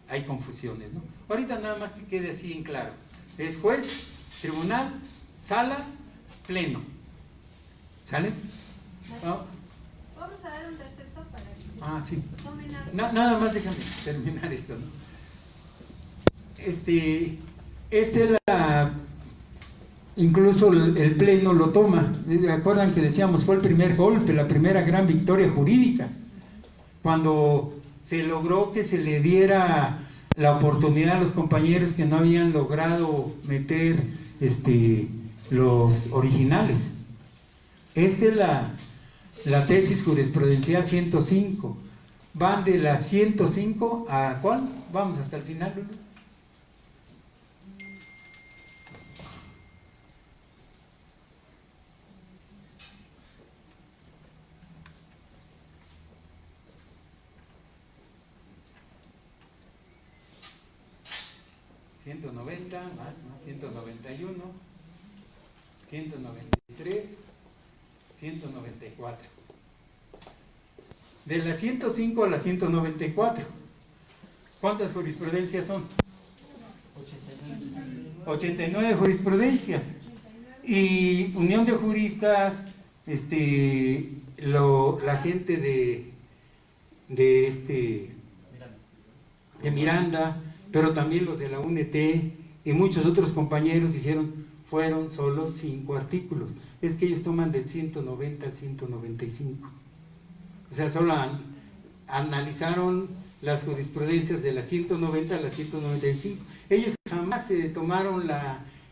hay confusiones, ¿no? Ahorita nada más que quede así en claro. Es juez, tribunal, sala, pleno. ¿Sale? ¿No? Vamos a dar un receso para que Sí. tomen algo. Nada más déjame terminar esto, ¿no? Incluso el pleno lo toma. ¿Recuerdan que decíamos fue el primer golpe, la primera gran victoria jurídica? Cuando se logró que se le diera la oportunidad a los compañeros que no habían logrado meter los originales. Esta es la tesis jurisprudencial 105. Van de la 105 a ¿cuál? Vamos hasta el final, Lulu. ...190, más, ¿no? 191, 193, 194. De la 105 a la 194, ¿cuántas jurisprudencias son? 89 jurisprudencias. Y Unión de Juristas, la gente de Miranda, pero también los de la UNT Y muchos otros compañeros dijeron, fueron solo 5 artículos. Es que ellos toman del 190 al 195. O sea, solo analizaron las jurisprudencias de la 190 a la 195. Ellos jamás se tomaron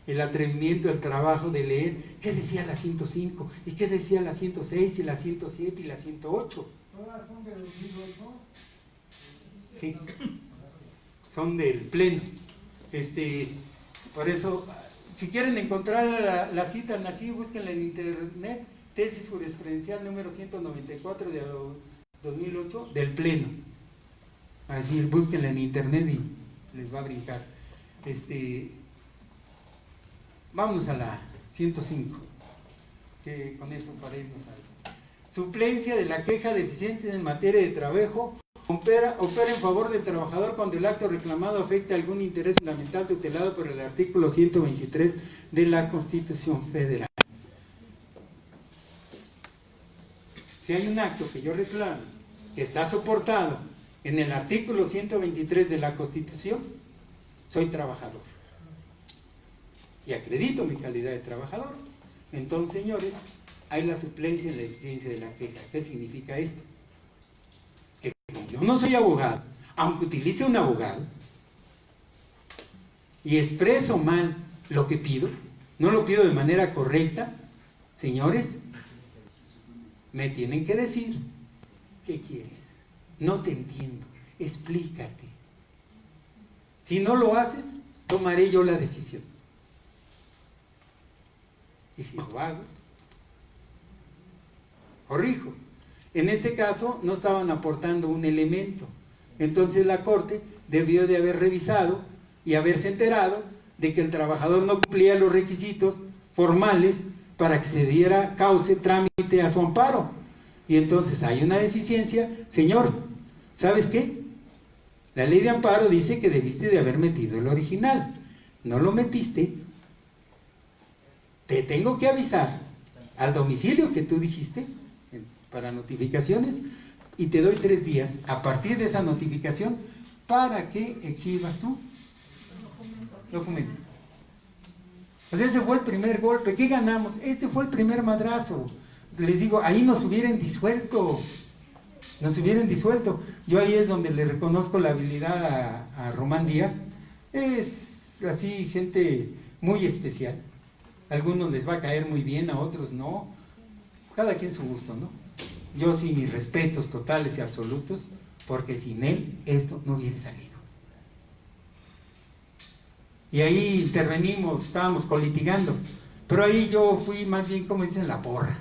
el atrevimiento, el trabajo de leer qué decía la 105, y qué decía la 106, y la 107, y la 108. ¿Todas son de 2008? Sí, son del Pleno. Por eso, si quieren encontrar la cita, así, búsquenla en internet, tesis jurisprudencial número 194 de 2008 del Pleno. Así, búsquenla en internet y les va a brincar. Vámonos a la 105, que con eso para irnos a suplencia de la queja deficiente en materia de trabajo. Opera en favor del trabajador cuando el acto reclamado afecta algún interés fundamental tutelado por el artículo 123 de la Constitución Federal. Si hay un acto que yo reclamo que está soportado en el artículo 123 de la Constitución, soy trabajador y acredito mi calidad de trabajador. Entonces, señores, hay la suplencia en la deficiencia de la queja. ¿Qué significa esto? Que como yo no soy abogado, aunque utilice un abogado y expreso mal lo que pido, no lo pido de manera correcta, señores, me tienen que decir, ¿qué quieres? No te entiendo, explícate. Si no lo haces, tomaré yo la decisión. Y si lo hago, corrijo. En este caso no estaban aportando un elemento. Entonces la Corte debió de haber revisado y haberse enterado de que el trabajador no cumplía los requisitos formales para que se diera cauce, trámite a su amparo. Y entonces hay una deficiencia. Señor, ¿sabes qué? La ley de amparo dice que debiste de haber metido el original. No lo metiste. Te tengo que avisar al domicilio que tú dijiste para notificaciones y te doy 3 días a partir de esa notificación para que exhibas tu documento. Pues ese fue el primer golpe. ¿Qué ganamos? Este fue el primer madrazo. Les digo, ahí nos hubieran disuelto. Yo ahí es donde le reconozco la habilidad a Román Díaz. Es así, gente muy especial. A algunos les va a caer muy bien, a otros no. Cada quien su gusto, ¿no? Yo sí, mis respetos totales y absolutos, porque sin él esto no hubiera salido. Y ahí intervenimos, estábamos colitigando, pero ahí yo fui más bien, como dicen, la porra.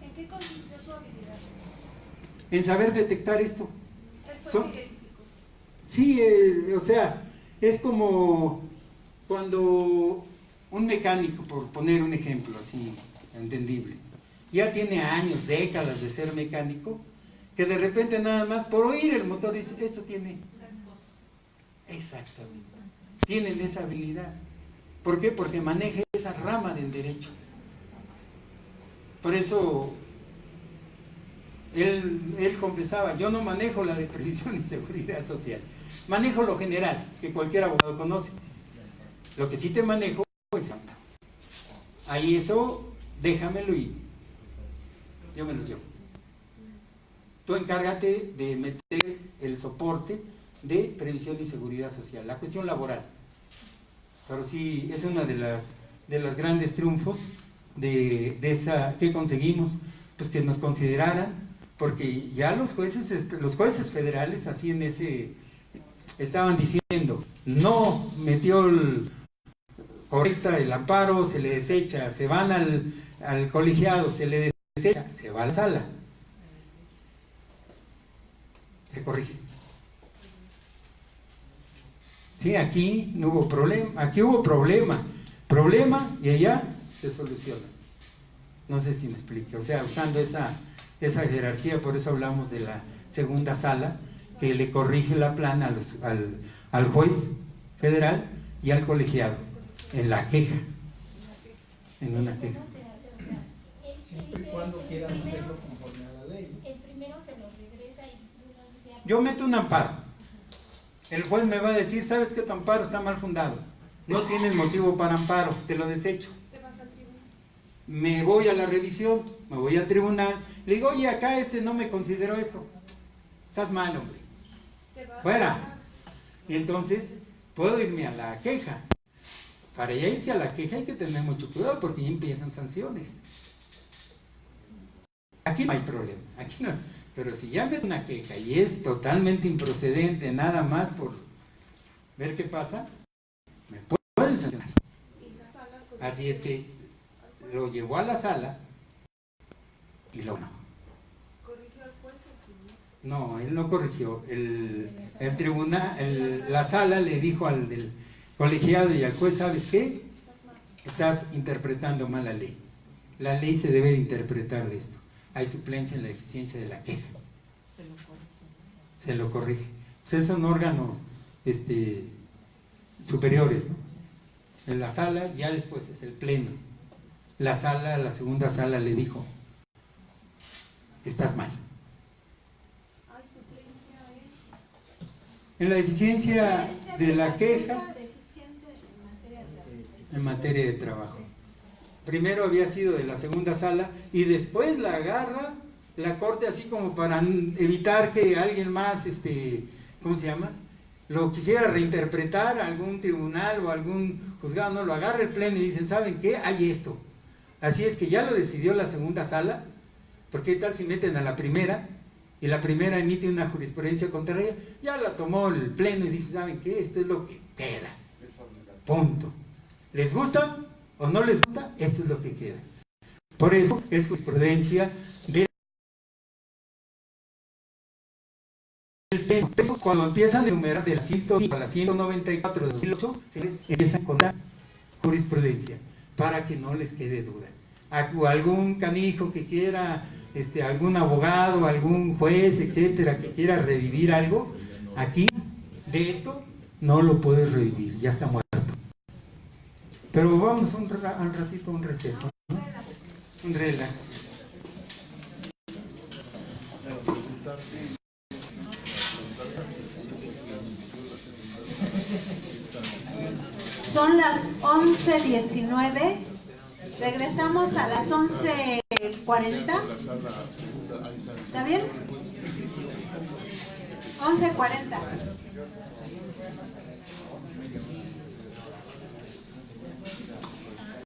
¿En qué consistió su habilidad? En saber detectar esto. Él fue el que identificó. Sí, o sea, es como cuando un mecánico, por poner un ejemplo así, entendible, ya tiene años, décadas de ser mecánico, que de repente nada más por oír el motor dice, esto tiene... Exactamente. Tienen esa habilidad. ¿Por qué? Porque maneja esa rama del derecho. Por eso él confesaba, yo no manejo la de previsión y seguridad social, manejo lo general, que cualquier abogado conoce. Lo que sí te manejo es ahí eso, déjamelo y yo me los llevo. Tú encárgate de meter el soporte de previsión y seguridad social, la cuestión laboral. Pero sí, es una de las grandes triunfos de esa que conseguimos, pues que nos consideraran, porque ya los jueces federales así en ese estaban diciendo, no metió correcta el amparo, se le desecha, se van al colegiado, se le desecha, se va a la sala, se corrige. Sí, aquí no hubo problema, aquí hubo problema y allá se soluciona. No sé si me explique, o sea, usando esa jerarquía, por eso hablamos de la segunda sala, que le corrige la plana al juez federal y al colegiado, en la queja, en una queja. Siempre y cuando quieran hacerlo conforme a la ley. El primero se los regresa y uno dice... Yo meto un amparo. El juez me va a decir, ¿sabes qué? Tu amparo está mal fundado. no tienes motivo para amparo, te lo desecho. Me voy a la revisión, me voy al tribunal, le digo, oye, acá no me consideró esto. Estás mal, hombre. Fuera. Y entonces, puedo irme a la queja. Para ya irse a la queja hay que tener mucho cuidado porque ya empiezan sanciones. Aquí no hay problema, aquí no. Pero si ya meto una queja y es totalmente improcedente, nada más por ver qué pasa, me pueden sancionar. Así es que lo llevó a la sala y lo no. ¿Corrigió el juez? No, él no corrigió. El tribunal, la sala le dijo al del colegiado y al juez, ¿sabes qué? Estás interpretando mal la ley. La ley se debe de interpretar de esto. Hay suplencia en la eficiencia de la queja. Se lo corrige. Pues son órganos superiores, ¿no? En la sala, ya después es el pleno. La segunda sala le dijo, estás mal. ¿Hay suplencia En la eficiencia de la queja deficiente en materia de trabajo. Primero había sido de la segunda sala y después la agarra la corte así como para evitar que alguien más, ¿cómo se llama? Lo quisiera reinterpretar a algún tribunal o algún juzgado, no, lo agarra el pleno y dicen, ¿saben qué? Hay esto. Así es que ya lo decidió la segunda sala, porque ¿qué tal si meten a la primera? Y la primera emite una jurisprudencia contraria, ya la tomó el pleno y dice, ¿saben qué? Esto es lo que queda. Punto. ¿Les gusta o no les gusta? Esto es lo que queda. Por eso es jurisprudencia del pleno. Cuando empiezan a enumerar de la 105 a la 194 de 2008, empiezan con la jurisprudencia, para que no les quede duda. Algún canijo que quiera, algún abogado, algún juez, etcétera, que quiera revivir algo, aquí, de esto, no lo puedes revivir, ya está muerto. Pero vamos un ratito a un receso, ¿no? Un relax. Son las 11:19. Regresamos a las 11:40. ¿Está bien? 11:40.